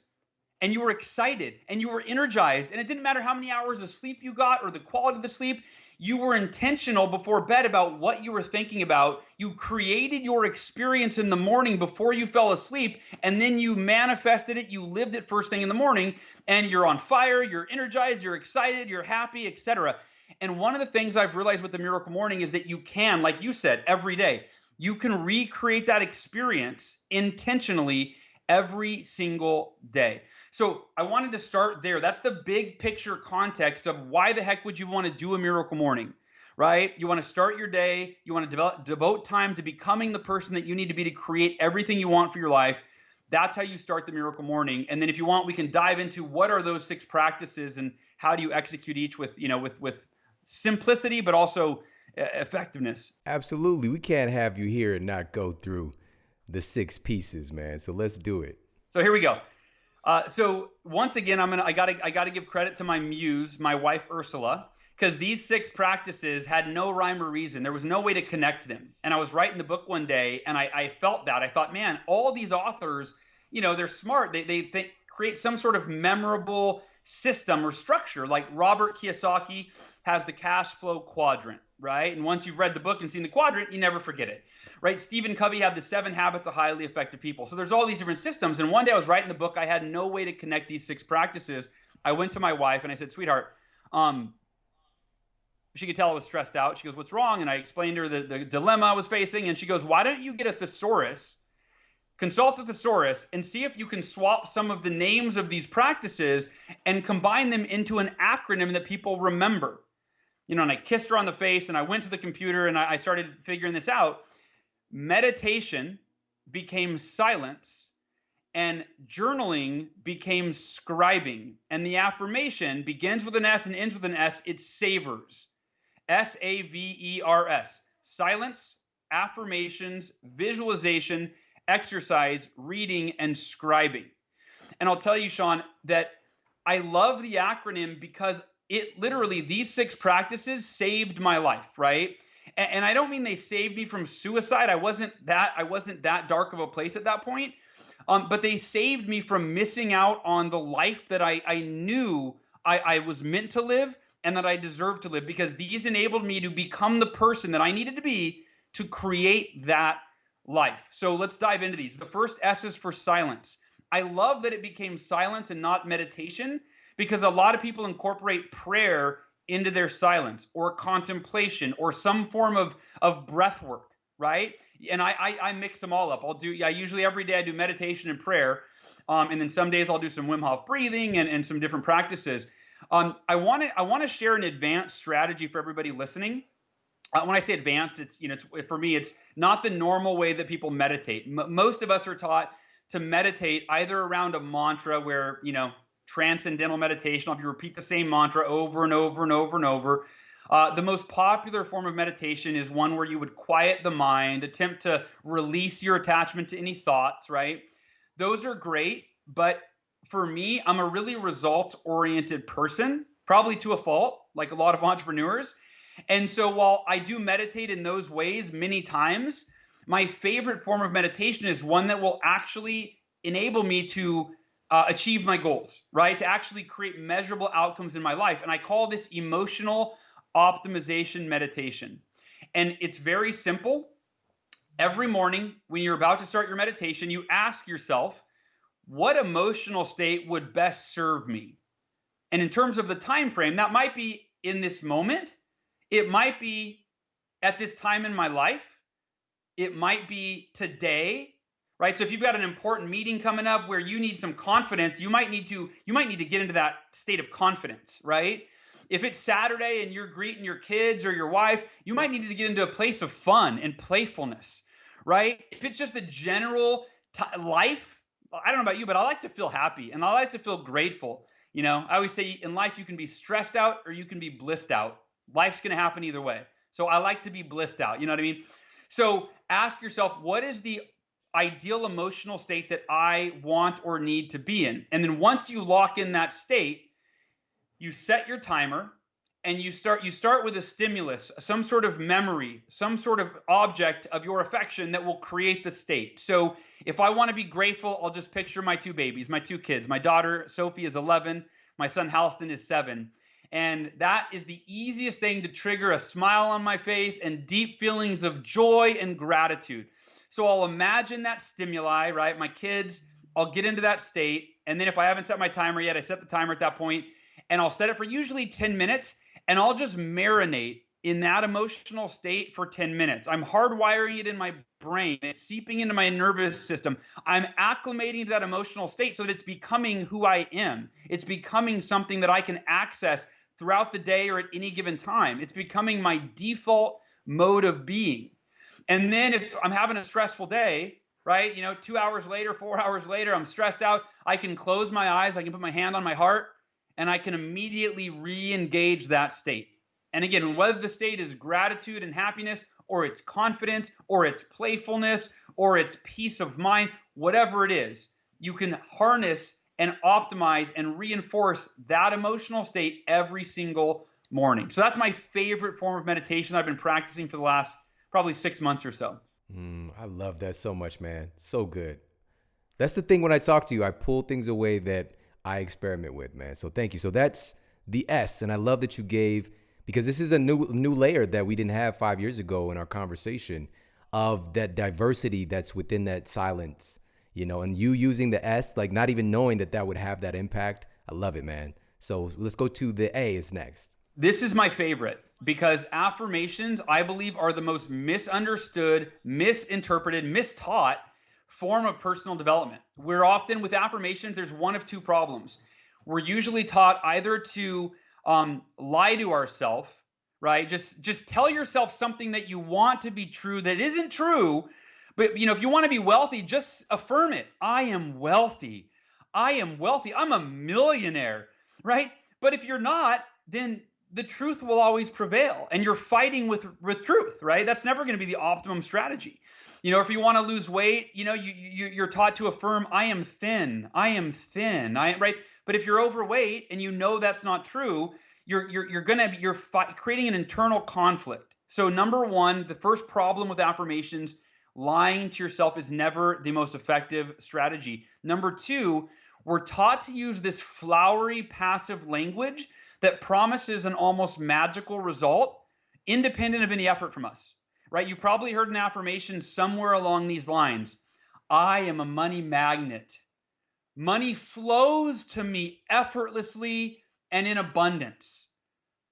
and you were excited and you were energized, and it didn't matter how many hours of sleep you got or the quality of the sleep. You were intentional before bed about what you were thinking about. You created your experience in the morning before you fell asleep, and then you manifested it. You lived it first thing in the morning, and you're on fire, you're energized, you're excited, you're happy, etc. And one of the things I've realized with the Miracle Morning is that you can, like you said, every day, you can recreate that experience intentionally every single day. So I wanted to start there. That's the big picture context of why the heck would you want to do a Miracle Morning, right? You want to start your day. You want to devote time to becoming the person that you need to be to create everything you want for your life. That's how you start the Miracle Morning. And then if you want, we can dive into what are those 6 practices and how do you execute each with simplicity, but also effectiveness. Absolutely. We can't have you here and not go through the 6 pieces, man. So let's do it. So here we go. So once again, I gotta give credit to my muse, my wife Ursula, because these 6 practices had no rhyme or reason. There was no way to connect them. And I was writing the book one day, and I felt that. I thought, man, all these authors, they're smart. They create some sort of memorable system or structure. Like Robert Kiyosaki has the cash flow quadrant, right? And once you've read the book and seen the quadrant, you never forget it, right? Stephen Covey had the 7 habits of highly effective people. So there's all these different systems. And one day I was writing the book. I had no way to connect these 6 practices. I went to my wife and I said, sweetheart, she could tell I was stressed out. She goes, what's wrong? And I explained to her the dilemma I was facing. And she goes, why don't you get a thesaurus, consult a thesaurus, and see if you can swap some of the names of these practices and combine them into an acronym that people remember. And I kissed her on the face and I went to the computer and I started figuring this out. Meditation became silence and journaling became scribing. And the affirmation begins with an S and ends with an S. It savors. SAVERS. Silence, affirmations, visualization, exercise, reading, and scribing. And I'll tell you, Shawn, that I love the acronym because it literally, these 6 practices saved my life, right? And I don't mean they saved me from suicide. I wasn't that dark of a place at that point. But they saved me from missing out on the life that I knew I was meant to live and that I deserved to live, because these enabled me to become the person that I needed to be to create that life. So let's dive into these. The first S is for silence. I love that it became silence and not meditation, because a lot of people incorporate prayer into their silence or contemplation or some form of breath work, right? And I mix them all up. Usually every day I do meditation and prayer. And then some days I'll do some Wim Hof breathing and some different practices. I want to share an advanced strategy for everybody listening. When I say advanced, it's for me, it's not the normal way that people meditate. Most of us are taught to meditate either around a mantra where, transcendental meditation, if you repeat the same mantra over and over and over and over. The most popular form of meditation is one where you would quiet the mind, attempt to release your attachment to any thoughts, right? Those are great, but for me, I'm a really results-oriented person, probably to a fault, like a lot of entrepreneurs. And so while I do meditate in those ways many times, my favorite form of meditation is one that will actually enable me to achieve my goals, right? To actually create measurable outcomes in my life. And I call this emotional optimization meditation. And it's very simple. Every morning when you're about to start your meditation, you ask yourself, what emotional state would best serve me? And in terms of the time frame, that might be in this moment. It might be at this time in my life. It might be today, right? So if you've got an important meeting coming up where you need some confidence, you might need to get into that state of confidence, right? If it's Saturday and you're greeting your kids or your wife, you might need to get into a place of fun and playfulness, right? If it's just the general life, I don't know about you, but I like to feel happy and I like to feel grateful. I always say in life, you can be stressed out or you can be blissed out. Life's going to happen either way. So I like to be blissed out. You know what I mean? So ask yourself, what is the ideal emotional state that I want or need to be in? And then once you lock in that state, you set your timer and you start with a stimulus, some sort of memory, some sort of object of your affection that will create the state. So if I want to be grateful, I'll just picture my 2 babies, my 2 kids. My daughter, Sophie, is 11. My son, Halston, is 7. And that is the easiest thing to trigger a smile on my face and deep feelings of joy and gratitude. So I'll imagine that stimuli, right? My kids, I'll get into that state. And then if I haven't set my timer yet, I set the timer at that point, and I'll set it for usually 10 minutes, and I'll just marinate in that emotional state for 10 minutes. I'm hardwiring it in my brain. It's seeping into my nervous system. I'm acclimating to that emotional state so that it's becoming who I am. It's becoming something that I can access throughout the day or at any given time. It's becoming my default mode of being. And then if I'm having a stressful day, right, 2 hours later, 4 hours later, I'm stressed out, I can close my eyes, I can put my hand on my heart, and I can immediately re-engage that state. And again, whether the state is gratitude and happiness, or it's confidence, or it's playfulness, or it's peace of mind, whatever it is, you can harness and optimize and reinforce that emotional state every single morning. So that's my favorite form of meditation I've been practicing for the last probably 6 months or so. I love that so much, man. So good. That's the thing when I talk to you, I pull things away that I experiment with, man. So thank you. So that's the S. And I love that you gave, because this is a new layer that we didn't have 5 years ago in our conversation, of that diversity that's within that silence, and you using the S, like not even knowing that would have that impact. I love it, man. So let's go to the A is next. This is my favorite, because affirmations, I believe, are the most misunderstood, misinterpreted, mistaught form of personal development. We're often, with affirmations, there's one of two problems. We're usually taught either to lie to ourselves, right? Just tell yourself something that you want to be true that isn't true. But if you want to be wealthy, just affirm it. I am wealthy. I am wealthy. I'm a millionaire, right? But if you're not, then the truth will always prevail, and you're fighting with truth, right? That's never going to be the optimum strategy. If you want to lose weight, you're taught to affirm, I am thin, right? But if you're overweight and that's not true, you're creating an internal conflict. So number one, the first problem with affirmations, lying to yourself is never the most effective strategy. Number two, we're taught to use this flowery passive language that promises an almost magical result independent of any effort from us, right? You've probably heard an affirmation somewhere along these lines. I am a money magnet. Money flows to me effortlessly and in abundance,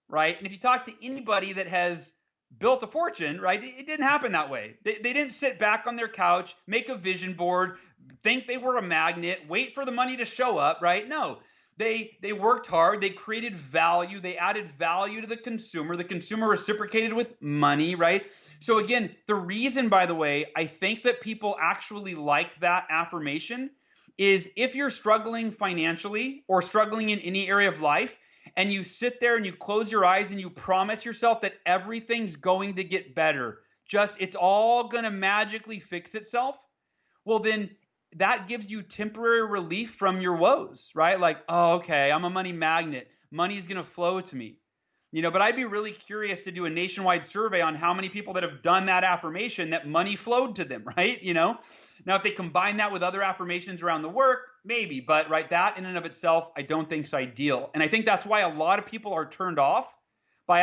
right? And if you talk to anybody that has built a fortune, right, it didn't happen that way. They didn't sit back on their couch, make a vision board, think they were a magnet, wait for the money to show up, right? No. They worked hard. They created value. They added value to the consumer. The consumer reciprocated with money, right? So again, the reason, by the way, I think that people actually liked that affirmation is if you're struggling financially or struggling in any area of life, and you sit there and you close your eyes and you promise yourself that everything's going to get better, it's all going to magically fix itself, well then that gives you temporary relief from your woes, right? Like, oh, okay, I'm a money magnet. Money's going to flow to me. But I'd be really curious to do a nationwide survey on how many people that have done that affirmation that money flowed to them, right? Now, if they combine that with other affirmations around the work, maybe, but right, that in and of itself, I don't think is ideal. And I think that's why a lot of people are turned off by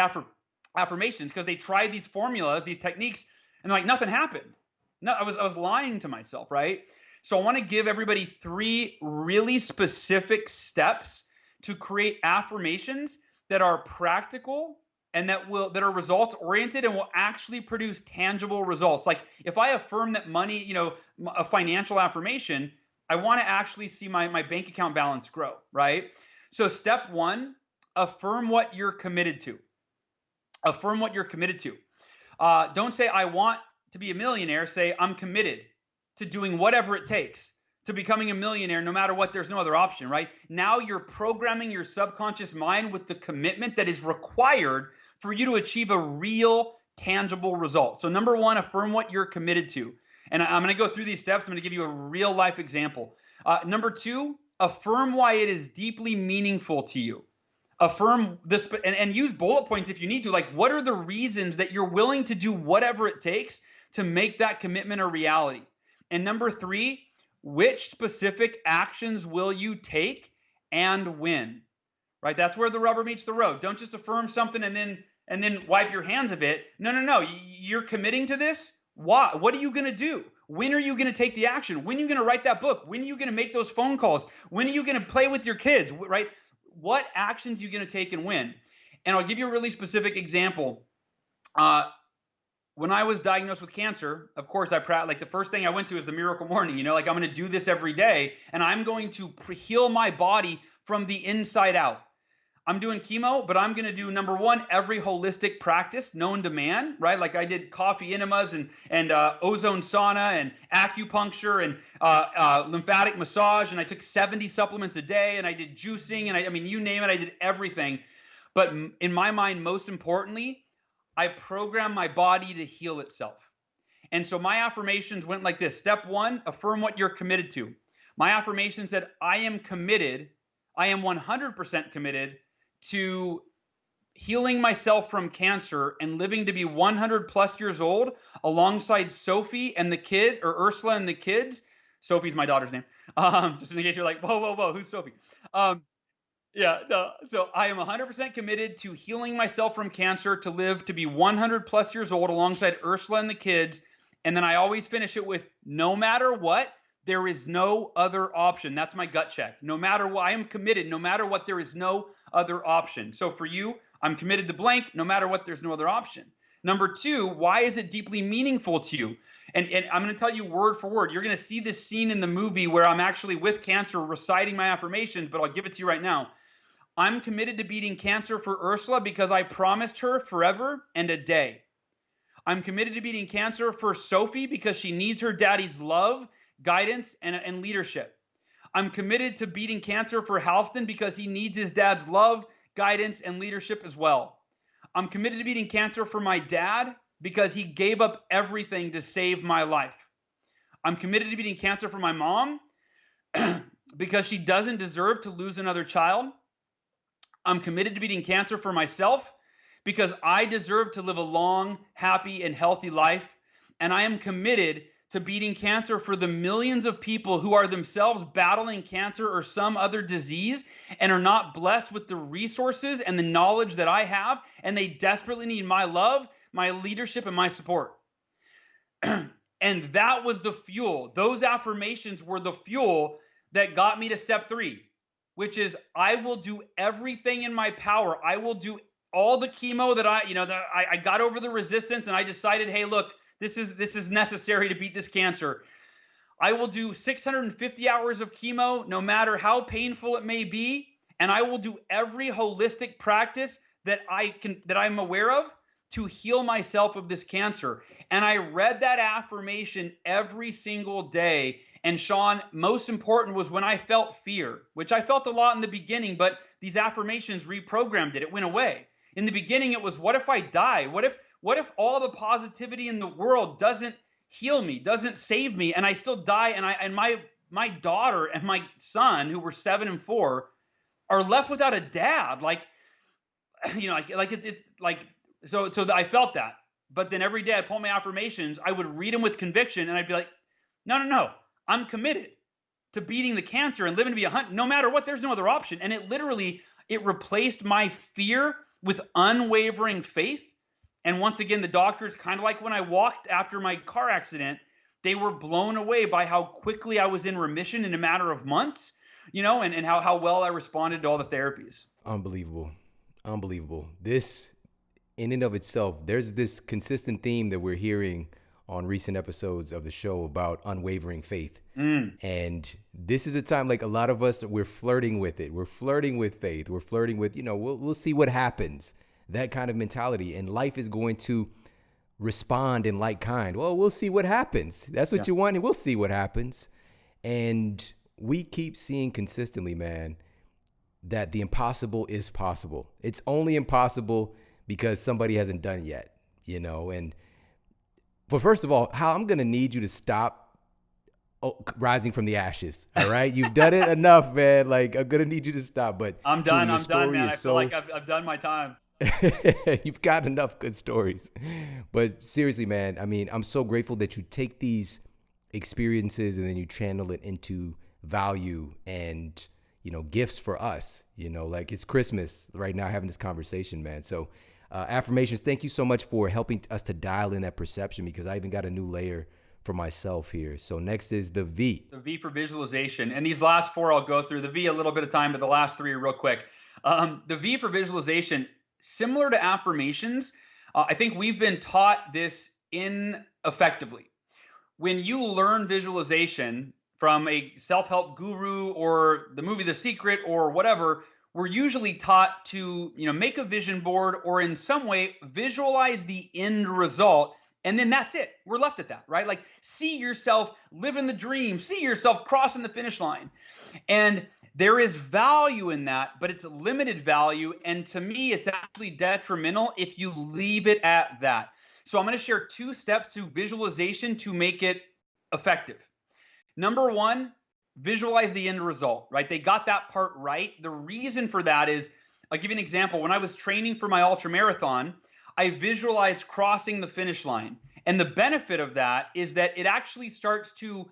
affirmations, because they tried these formulas, these techniques, and like nothing happened. No, I was lying to myself, right? So I want to give everybody 3 really specific steps to create affirmations that are practical and that are results oriented and will actually produce tangible results. Like if I affirm that money, a financial affirmation, I want to actually see my bank account balance grow, right? So step 1, affirm what you're committed to. Affirm what you're committed to. Don't say I want to be a millionaire. Say I'm committed to doing whatever it takes to becoming a millionaire, no matter what. There's no other option, right? Now you're programming your subconscious mind with the commitment that is required for you to achieve a real, tangible result. So number 1, affirm what you're committed to. And I'm going to go through these steps. I'm going to give you a real life example. Number 2, affirm why it is deeply meaningful to you. Affirm this and use bullet points if you need to. Like, what are the reasons that you're willing to do whatever it takes to make that commitment a reality? And number 3, which specific actions will you take and when? Right? That's where the rubber meets the road. Don't just affirm something and then wipe your hands of it. No. You're committing to this. Why? What are you going to do? When are you going to take the action? When are you going to write that book? When are you going to make those phone calls? When are you going to play with your kids? Right? What actions are you going to take and when? And I'll give you a really specific example. When I was diagnosed with cancer, of course, the first thing I went to is the miracle morning, like I'm going to do this every day and I'm going to heal my body from the inside out. I'm doing chemo, but I'm going to do, number 1, every holistic practice known to man, right? Like I did coffee enemas and ozone sauna and acupuncture and lymphatic massage. And I took 70 supplements a day and I did juicing and I mean, you name it, I did everything. But in my mind, most importantly, I program my body to heal itself. And so my affirmations went like this. Step 1, affirm what you're committed to. My affirmation said, I am committed, I am 100% committed to healing myself from cancer and living to be 100 plus years old alongside Sophie and the kid, or Ursula and the kids. Sophie's my daughter's name. Just in case you're like, whoa, who's Sophie? Yeah, no. So I am 100% committed to healing myself from cancer to live to be 100 plus years old alongside Ursula and the kids. And then I always finish it with, no matter what, there is no other option. That's my gut check. No matter what, I am committed. No matter what, there is no other option. So for you, I'm committed to blank. No matter what, there's no other option. Number 2, why is it deeply meaningful to you? And I'm going to tell you word for word. You're going to see this scene in the movie where I'm actually with cancer reciting my affirmations, but I'll give it to you right now. I'm committed to beating cancer for Ursula because I promised her forever and a day. I'm committed to beating cancer for Sophie because she needs her daddy's love, guidance, and leadership. I'm committed to beating cancer for Halston because he needs his dad's love, guidance, and leadership as well. I'm committed to beating cancer for my dad because he gave up everything to save my life. I'm committed to beating cancer for my mom because she doesn't deserve to lose another child. I'm committed to beating cancer for myself because I deserve to live a long, happy, and healthy life. And I am committed to beating cancer for the millions of people who are themselves battling cancer or some other disease and are not blessed with the resources and the knowledge that I have, and they desperately need my love, my leadership, and my support. And that was the fuel. Those affirmations were the fuel that got me to step 3, which is I will do everything in my power. I will do all the chemo that I got over the resistance, and I decided, hey, look, this is necessary to beat this cancer. I will do 650 hours of chemo, no matter how painful it may be, and I will do every holistic practice that I'm aware of to heal myself of this cancer. And I read that affirmation every single day. And Shawn, most important was when I felt fear, which I felt a lot in the beginning, but these affirmations reprogrammed it. It went away. In the beginning, it was, what if I die? What if all the positivity in the world doesn't heal me, doesn't save me, and I still die, and my daughter and my son, who were 7 and 4, are left without a dad? So I felt that. But then every day I pull my affirmations, I would read them with conviction, and I'd be like, no. I'm committed to beating the cancer and living to be 100. No matter what, there's no other option. And it replaced my fear with unwavering faith. And once again, the doctors, kind of like when I walked after my car accident, they were blown away by how quickly I was in remission in a matter of months, and how well I responded to all the therapies. Unbelievable. This, in and of itself, there's this consistent theme that we're hearing on recent episodes of the show about unwavering faith. And this is a time, like, a lot of us, we're flirting with it. We're flirting with faith. We're flirting with, we'll see what happens. That kind of mentality. And life is going to respond in like kind. Well, we'll see what happens. That's what you want, and we'll see what happens. And we keep seeing consistently, man, that the impossible is possible. It's only impossible because somebody hasn't done it yet, and but first of all, Hal, I'm going to need you to stop rising from the ashes. All right. You've done it enough, man. Like, I'm going to need you to stop, but I'm done, man. I feel like I've done my time. You've got enough good stories, but seriously, man, I mean, I'm so grateful that you take these experiences and then you channel it into value and, gifts for us, like it's Christmas right now having this conversation, man. So, affirmations, thank you so much for helping us to dial in that perception, because I even got a new layer for myself here. So next is the V. The V for visualization. And these last 4 I'll go through. The V a little bit of time, but the last 3 are real quick. The V for visualization, similar to affirmations, I think we've been taught this ineffectively. When you learn visualization from a self-help guru or the movie The Secret or whatever, we're usually taught to, make a vision board or in some way visualize the end result. And then that's it. We're left at that, right? Like, see yourself living the dream, see yourself crossing the finish line. And There is value in that, but it's limited value. And to me, it's actually detrimental if you leave it at that. So I'm going to share 2 steps to visualization to make it effective. Number 1, visualize the end result, right? They got that part right. The reason for that is, I'll give you an example. When I was training for my ultra marathon, I visualized crossing the finish line. And the benefit of that is that it actually starts to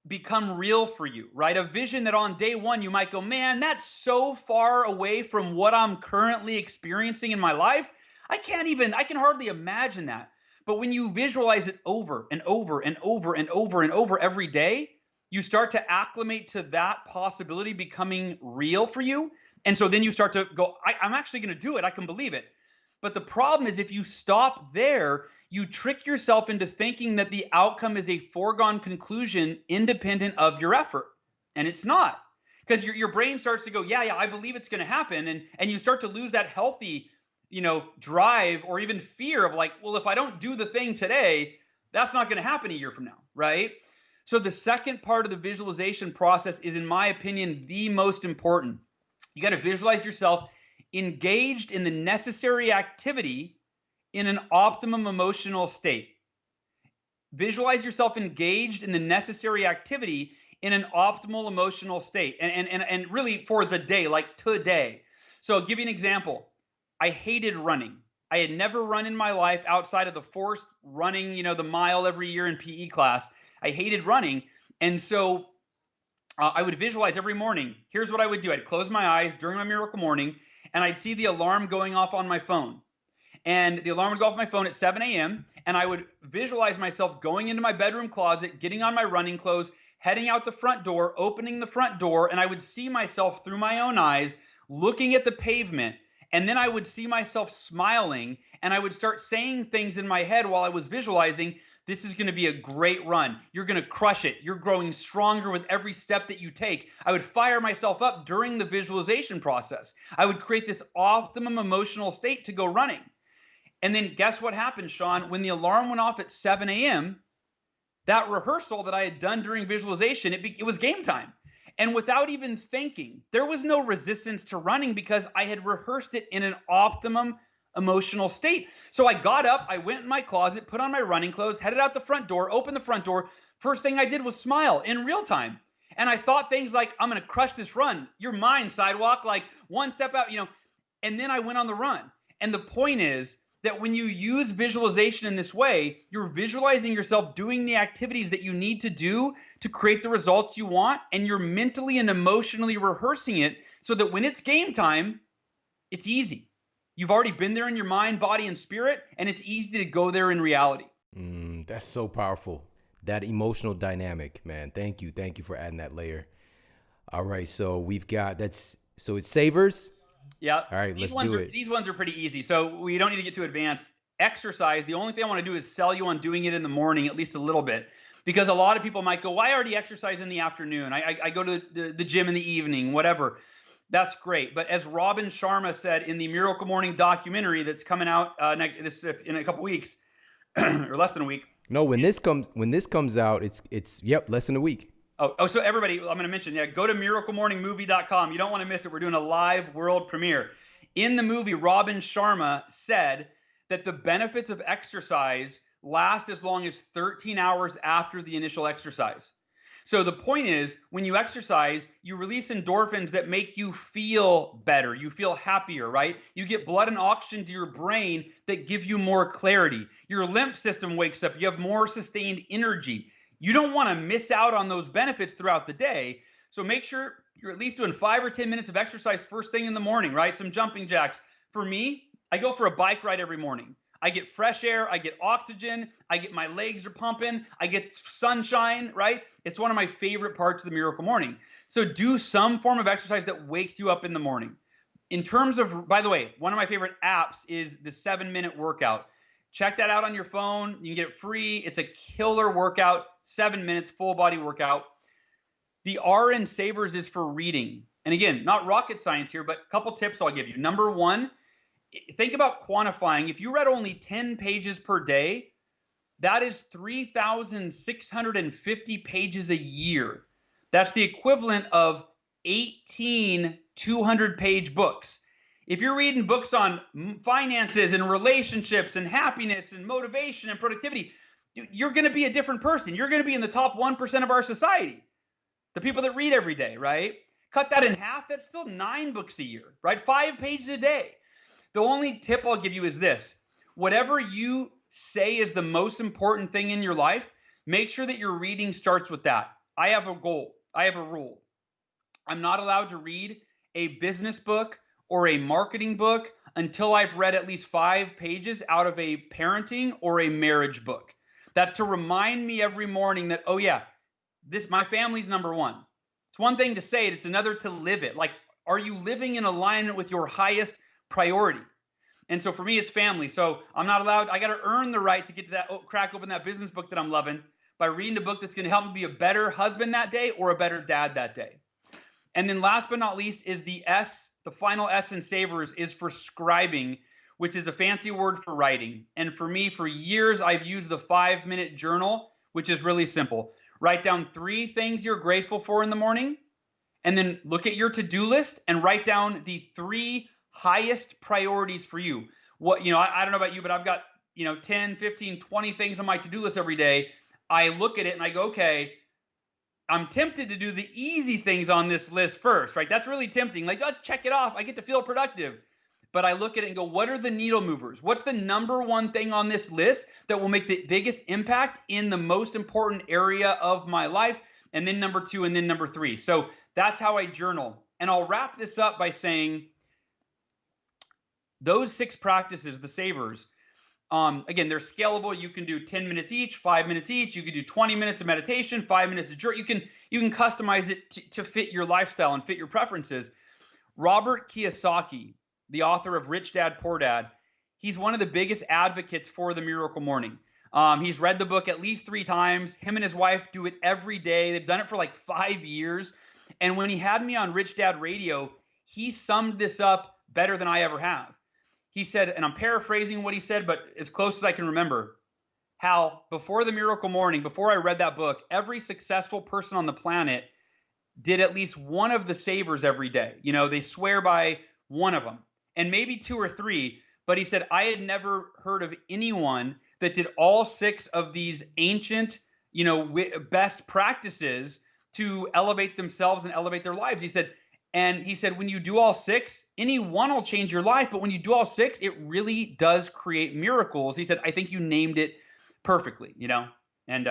become real for you, right? A vision that on day 1 you might go, man, that's so far away from what I'm currently experiencing in my life. I can hardly imagine that. But when you visualize it over and over and over and over and over every day, you start to acclimate to that possibility becoming real for you. And so then you start to go, I'm actually going to do it. I can believe it. But the problem is if you stop there, you trick yourself into thinking that the outcome is a foregone conclusion independent of your effort. And it's not. Because your brain starts to go, yeah, I believe it's going to happen. And you start to lose that healthy, drive or even fear of like, well, if I don't do the thing today, that's not going to happen a year from now, right? So the second part of the visualization process is, in my opinion, the most important. You got to visualize yourself engaged in the necessary activity in an optimum emotional state. Visualize yourself engaged in the necessary activity in an optimal emotional state. And really for the day, like today. So I'll give you an example. I hated running. I had never run in my life outside of the forced running, the mile every year in PE class. I hated running. And so I would visualize every morning. Here's what I would do. I'd close my eyes during my miracle morning, and I'd see the alarm going off on my phone. And the alarm would go off my phone at 7 a.m., and I would visualize myself going into my bedroom closet, getting on my running clothes, heading out the front door, opening the front door, and I would see myself through my own eyes looking at the pavement. And then I would see myself smiling, and I would start saying things in my head while I was visualizing, this is going to be a great run. You're going to crush it. You're growing stronger with every step that you take. I would fire myself up during the visualization process. I would create this optimum emotional state to go running. And then guess what happened, Shawn? When the alarm went off at 7 a.m., that rehearsal that I had done during visualization, it was game time. And without even thinking, there was no resistance to running because I had rehearsed it in an optimum emotional state. So I got up, I went in my closet, put on my running clothes, headed out the front door, opened the front door. First thing I did was smile in real time. And I thought things like, I'm going to crush this run. Your mind, sidewalk, like one step out, and then I went on the run. And the point is that when you use visualization in this way, you're visualizing yourself doing the activities that you need to do to create the results you want, and you're mentally and emotionally rehearsing it so that when it's game time, it's easy. You've already been there in your mind, body, and spirit, and it's easy to go there in reality. That's so powerful. That emotional dynamic, man. Thank you. Thank you for adding that layer. All right, so we've got so it's savers. Yeah. All right, let's do it. These ones are pretty easy, so we don't need to get too advanced. Exercise, the only thing I want to do is sell you on doing it in the morning, at least a little bit. Because a lot of people might go, well, I already exercise in the afternoon. I go to the gym in the evening, whatever. That's great. But as Robin Sharma said in the Miracle Morning documentary that's coming out in a couple weeks, or less than a week. No, when this comes out, it's less than a week. Oh, so everybody, I'm going to mention, go to miraclemorningmovie.com. You don't want to miss it. We're doing a live world premiere. In the movie, Robin Sharma said that the benefits of exercise last as long as 13 hours after the initial exercise. So the point is, when you exercise, you release endorphins that make you feel better. You feel happier, right? You get blood and oxygen to your brain that give you more clarity. Your lymph system wakes up. You have more sustained energy. You don't want to miss out on those benefits throughout the day. So make sure you're at least doing 5 or 10 minutes of exercise first thing in the morning, right? Some jumping jacks. For me, I go for a bike ride every morning. I get fresh air, I get oxygen, my legs are pumping, I get sunshine, right? It's one of my favorite parts of the Miracle Morning. So do some form of exercise that wakes you up in the morning. In terms of, by the way, one of my favorite apps is the 7-minute workout. Check that out on your phone. You can get it free. It's a killer workout, 7 minutes, full body workout. The R in Savers is for reading. And again, not rocket science here, but a couple tips I'll give you. Number 1, think about quantifying. If you read only 10 pages per day, that is 3,650 pages a year. That's the equivalent of 18 200-page books. If you're reading books on finances and relationships and happiness and motivation and productivity, you're going to be a different person. You're going to be in the top 1% of our society. The people that read every day, right? Cut that in half, that's still 9 books a year, right? 5 pages a day. The only tip I'll give you is this. Whatever you say is the most important thing in your life, make sure that your reading starts with that. I have a goal. I have a rule. I'm not allowed to read a business book or a marketing book until I've read at least 5 pages out of a parenting or a marriage book. That's to remind me every morning that, oh yeah, my family's number one. It's one thing to say it, it's another to live it. Like, are you living in alignment with your highest priority? And so for me, it's family. So I'm not allowed, I got to earn the right to get to that, crack open that business book that I'm loving by reading a book that's going to help me be a better husband that day or a better dad that day. And then last but not least is the final S in Savers is for scribing, which is a fancy word for writing. And for me, for years, I've used the 5-minute journal, which is really simple. Write down 3 things you're grateful for in the morning, and then look at your to-do list and write down the 3 highest priorities for you. What, I don't know about you, but I've got, 10, 15, 20 things on my to-do list every day. I look at it and I go, okay, I'm tempted to do the easy things on this list first, right? That's really tempting. Like, just check it off. I get to feel productive. But I look at it and go, what are the needle movers? What's the number one thing on this list that will make the biggest impact in the most important area of my life? And then number 2, and then number 3. So that's how I journal. And I'll wrap this up by saying those 6 practices, the Savers, again, they're scalable. You can do 10 minutes each, 5 minutes each. You can do 20 minutes of meditation, 5 minutes of journal. You can customize it to fit your lifestyle and fit your preferences. Robert Kiyosaki, the author of Rich Dad, Poor Dad, he's one of the biggest advocates for the Miracle Morning. He's read the book at least 3 times. Him and his wife do it every day. They've done it for like 5 years. And when he had me on Rich Dad Radio, he summed this up better than I ever have. He said, and I'm paraphrasing what he said, but as close as I can remember, Hal, before the Miracle Morning, before I read that book, every successful person on the planet did at least one of the Savers every day. They swear by one of them, and maybe 2 or 3. But he said, I had never heard of anyone that did all 6 of these ancient, best practices to elevate themselves and elevate their lives. He said, when you do all 6, any one will change your life. But when you do all 6, it really does create miracles. He said, I think you named it perfectly, And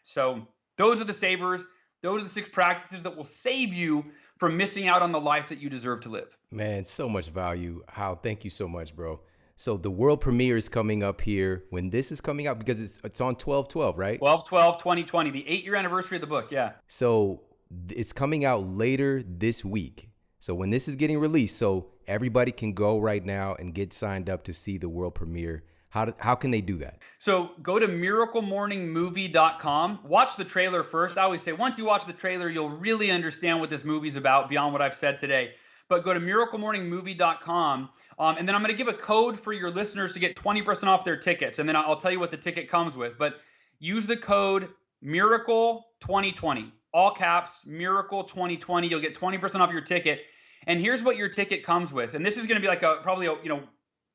so those are the Savers. Those are the 6 practices that will save you from missing out on the life that you deserve to live. Man, so much value. Hal, thank you so much, bro. So the world premiere is coming up here when this is coming out, because it's on 12/12, right? 12/12/2020, the 8-year anniversary of the book. Yeah. So it's coming out later this week. So when this is getting released, so everybody can go right now and get signed up to see the world premiere. How can they do that? So go to miraclemorningmovie.com. Watch the trailer first. I always say once you watch the trailer, you'll really understand what this movie's about beyond what I've said today. But go to miraclemorningmovie.com. And then I'm going to give a code for your listeners to get 20% off their tickets. And then I'll tell you what the ticket comes with. But use the code MIRACLE2020. All caps, Miracle2020. You'll get 20% off your ticket. And here's what your ticket comes with. And this is going to be like probably a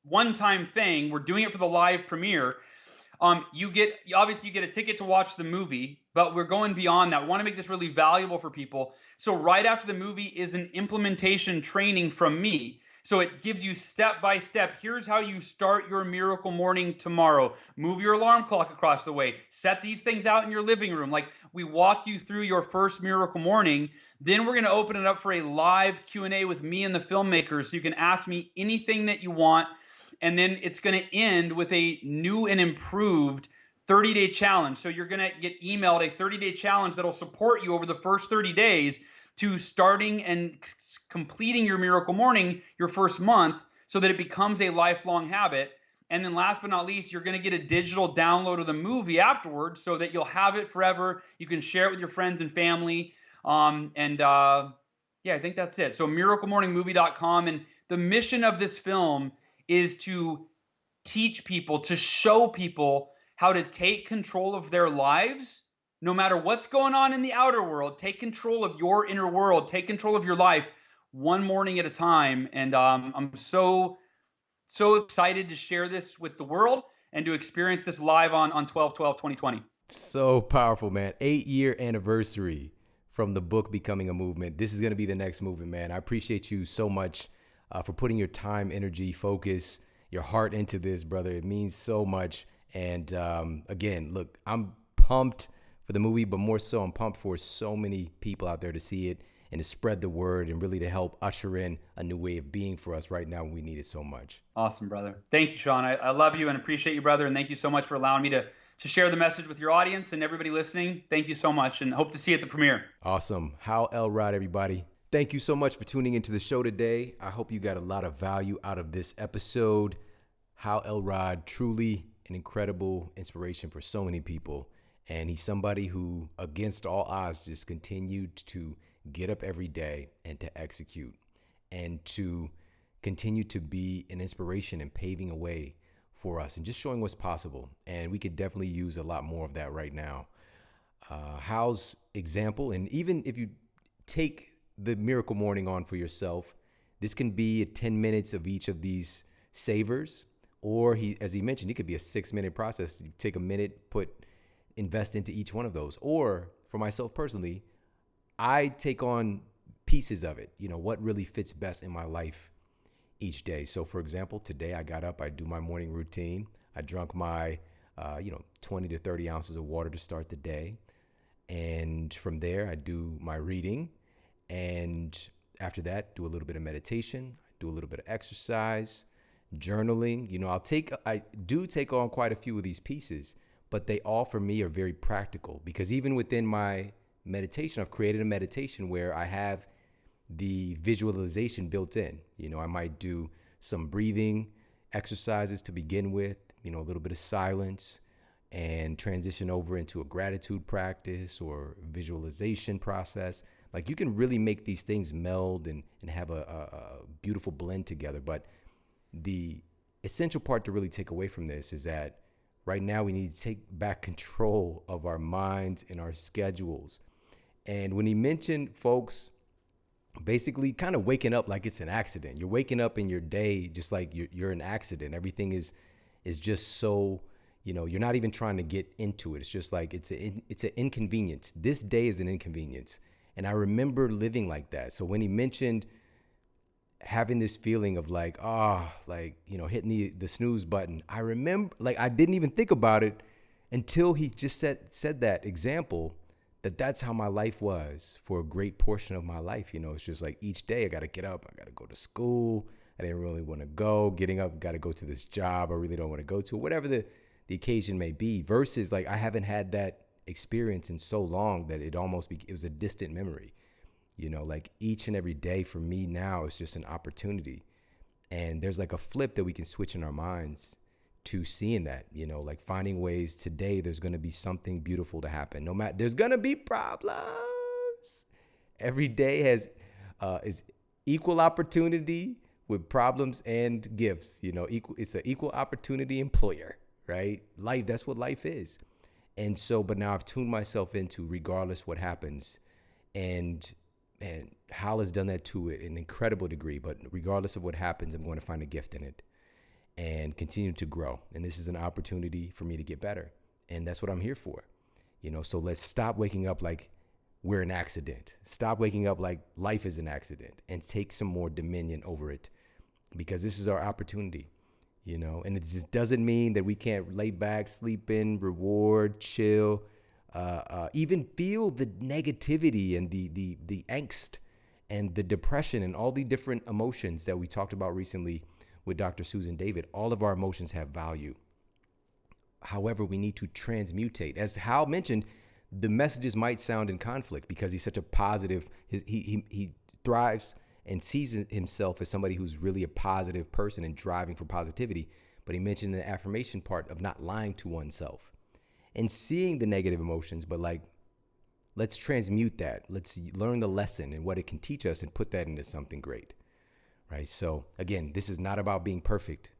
one-time thing. We're doing it for the live premiere. You get a ticket to watch the movie, but we're going beyond that. We want to make this really valuable for people. So right after the movie is an implementation training from me. So it gives you step by step. Here's how you start your miracle morning tomorrow. Move your alarm clock across the way. Set these things out in your living room. Like, we walk you through your first miracle morning. Then we're going to open it up for a live Q&A with me and the filmmakers. So you can ask me anything that you want. And then it's going to end with a new and improved 30-day challenge. So you're going to get emailed a 30-day challenge that'll support you over the first 30 days to starting and completing your miracle morning your first month, so that it becomes a lifelong habit. And then last but not least, you're going to get a digital download of the movie afterwards, so that you'll have it forever. You can share it with your friends and family. I think that's it. So miraclemorningmovie.com. And the mission of this film is to teach people, to show people how to take control of their lives no matter what's going on in the outer world, take control of your inner world, take control of your life one morning at a time. And I'm so excited to share this with the world and to experience this live on 12/12/2020. So powerful, man. 8-year anniversary from the book Becoming a Movement. This is going to be the next movement, man. I appreciate you so much for putting your time, energy, focus, your heart into this, brother. It means so much. And again, look, I'm pumped for the movie, but more so, I'm pumped for so many people out there to see it and to spread the word and really to help usher in a new way of being for us right now when we need it so much. Awesome, brother. Thank you, Shawn. I love you and appreciate you, brother. And thank you so much for allowing me to share the message with your audience and everybody listening. Thank you so much and hope to see you at the premiere. Awesome. Hal Elrod, everybody. Thank you so much for tuning into the show today. I hope you got a lot of value out of this episode. Hal Elrod, truly an incredible inspiration for so many people. And he's somebody who, against all odds, just continued to get up every day and to execute and to continue to be an inspiration and paving a way for us and just showing what's possible. And we could definitely use a lot more of that right now. Hal's example, and even if you take the Miracle Morning on for yourself, this can be 10 minutes of each of these savers, or as he mentioned, it could be a 6-minute process. You take a minute, invest into each one of those. Or for myself personally, I take on pieces of it, what really fits best in my life each day. So for example, today I got up, I do my morning routine. I drank my, 20 to 30 ounces of water to start the day. And from there, I do my reading. And after that, do a little bit of meditation, do a little bit of exercise, journaling. I do take on quite a few of these pieces, but they all for me are very practical because even within my meditation, I've created a meditation where I have the visualization built in. I might do some breathing exercises to begin with, a little bit of silence and transition over into a gratitude practice or visualization process. Like you can really make these things meld and have a beautiful blend together. But the essential part to really take away from this is that right now we need to take back control of our minds and our schedules. And when he mentioned, folks, basically kind of waking up like it's an accident. You're waking up in your day just like you're an accident. Everything is just so, you're not even trying to get into it. It's just like it's an inconvenience. This day is an inconvenience. And I remember living like that. So when he mentioned having this feeling of like, hitting the snooze button, I remember I didn't even think about it until he just said that example. That's how my life was for a great portion of my life. It's just like each day I got to get up, I got to go to school. I didn't really want to go. Getting up, got to go to this job I really don't want to go to, whatever the occasion may be, versus I haven't had that experience in so long that it was a distant memory. Each and every day for me now is just an opportunity. And there's a flip that we can switch in our minds to seeing that, finding ways today, there's going to be something beautiful to happen. No matter, there's going to be problems. Every day is equal opportunity with problems and gifts, it's an equal opportunity employer, right? Life, that's what life is. And so, but now I've tuned myself into regardless what happens. And Hal has done that to an incredible degree, but regardless of what happens, I'm going to find a gift in it and continue to grow. And this is an opportunity for me to get better. And that's what I'm here for. So let's stop waking up like we're an accident. Stop waking up like life is an accident and take some more dominion over it, because this is our opportunity, and it just doesn't mean that we can't lay back, sleep in, reward, chill, even feel the negativity and the angst and the depression and all the different emotions that we talked about recently with Dr. Susan David. All of our emotions have value. However, we need to transmutate. As Hal mentioned, the messages might sound in conflict because he's such a positive, he thrives and sees himself as somebody who's really a positive person and driving for positivity. But he mentioned the affirmation part of not lying to oneself and seeing the negative emotions, but let's transmute that. Let's learn the lesson and what it can teach us and put that into something great. Right. So again, this is not about being perfect.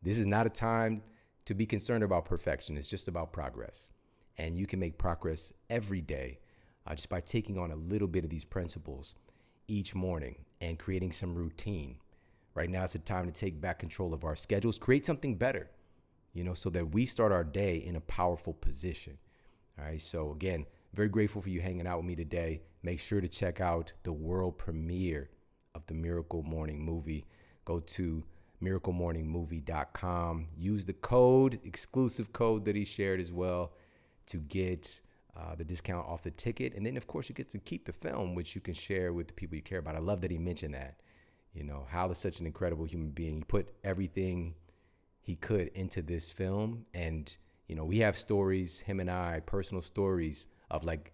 This is not a time to be concerned about perfection. It's just about progress. And you can make progress every day just by taking on a little bit of these principles each morning and creating some routine. Right now, it's a time to take back control of our schedules, create something better, so that we start our day in a powerful position. All right. So again, very grateful for you hanging out with me today. Make sure to check out the world premiere of the Miracle Morning movie. Go to miraclemorningmovie.com. Use the exclusive code that he shared as well, to get the discount off the ticket. And then, of course, you get to keep the film, which you can share with the people you care about. I love that he mentioned that. Hal is such an incredible human being. He put everything he could into this film. And, we have stories, him and I, personal stories of like,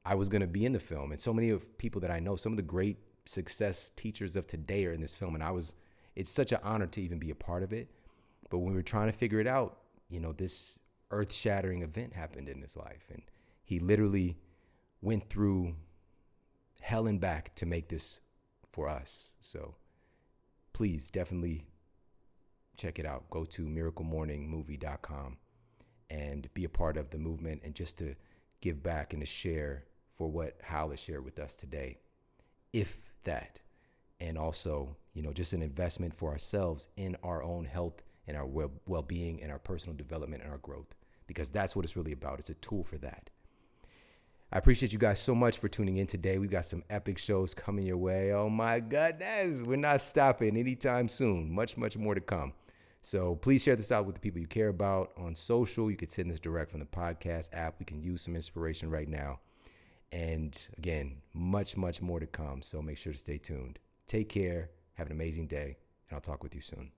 I was going to be in the film. And so many of people that I know, some of the great success teachers of today are in this film. And it's such an honor to even be a part of it. But when we were trying to figure it out, this earth-shattering event happened in his life. And he literally went through hell and back to make this for us. So please definitely check it out. Go to miraclemorningmovie.com and be a part of the movement, and just to give back and to share for what Hal has shared with us today, if that. And also, just an investment for ourselves in our own health and our well-being and our personal development and our growth, because that's what it's really about. It's a tool for that. I appreciate you guys so much for tuning in today. We've got some epic shows coming your way. Oh my goodness, we're not stopping anytime soon. Much, much more to come. So please share this out with the people you care about on social. You can send this direct from the podcast app. We can use some inspiration right now. And again, much, much more to come. So make sure to stay tuned. Take care. Have an amazing day. And I'll talk with you soon.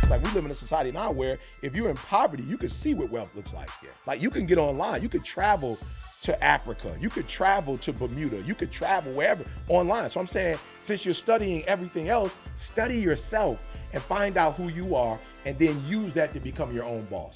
Like, we live in a society now where if you're in poverty, you can see what wealth looks like. Yeah. Like, you can get online. You could travel to Africa. You could travel to Bermuda. You could travel wherever online. So I'm saying, since you're studying everything else, study yourself and find out who you are, and then use that to become your own boss.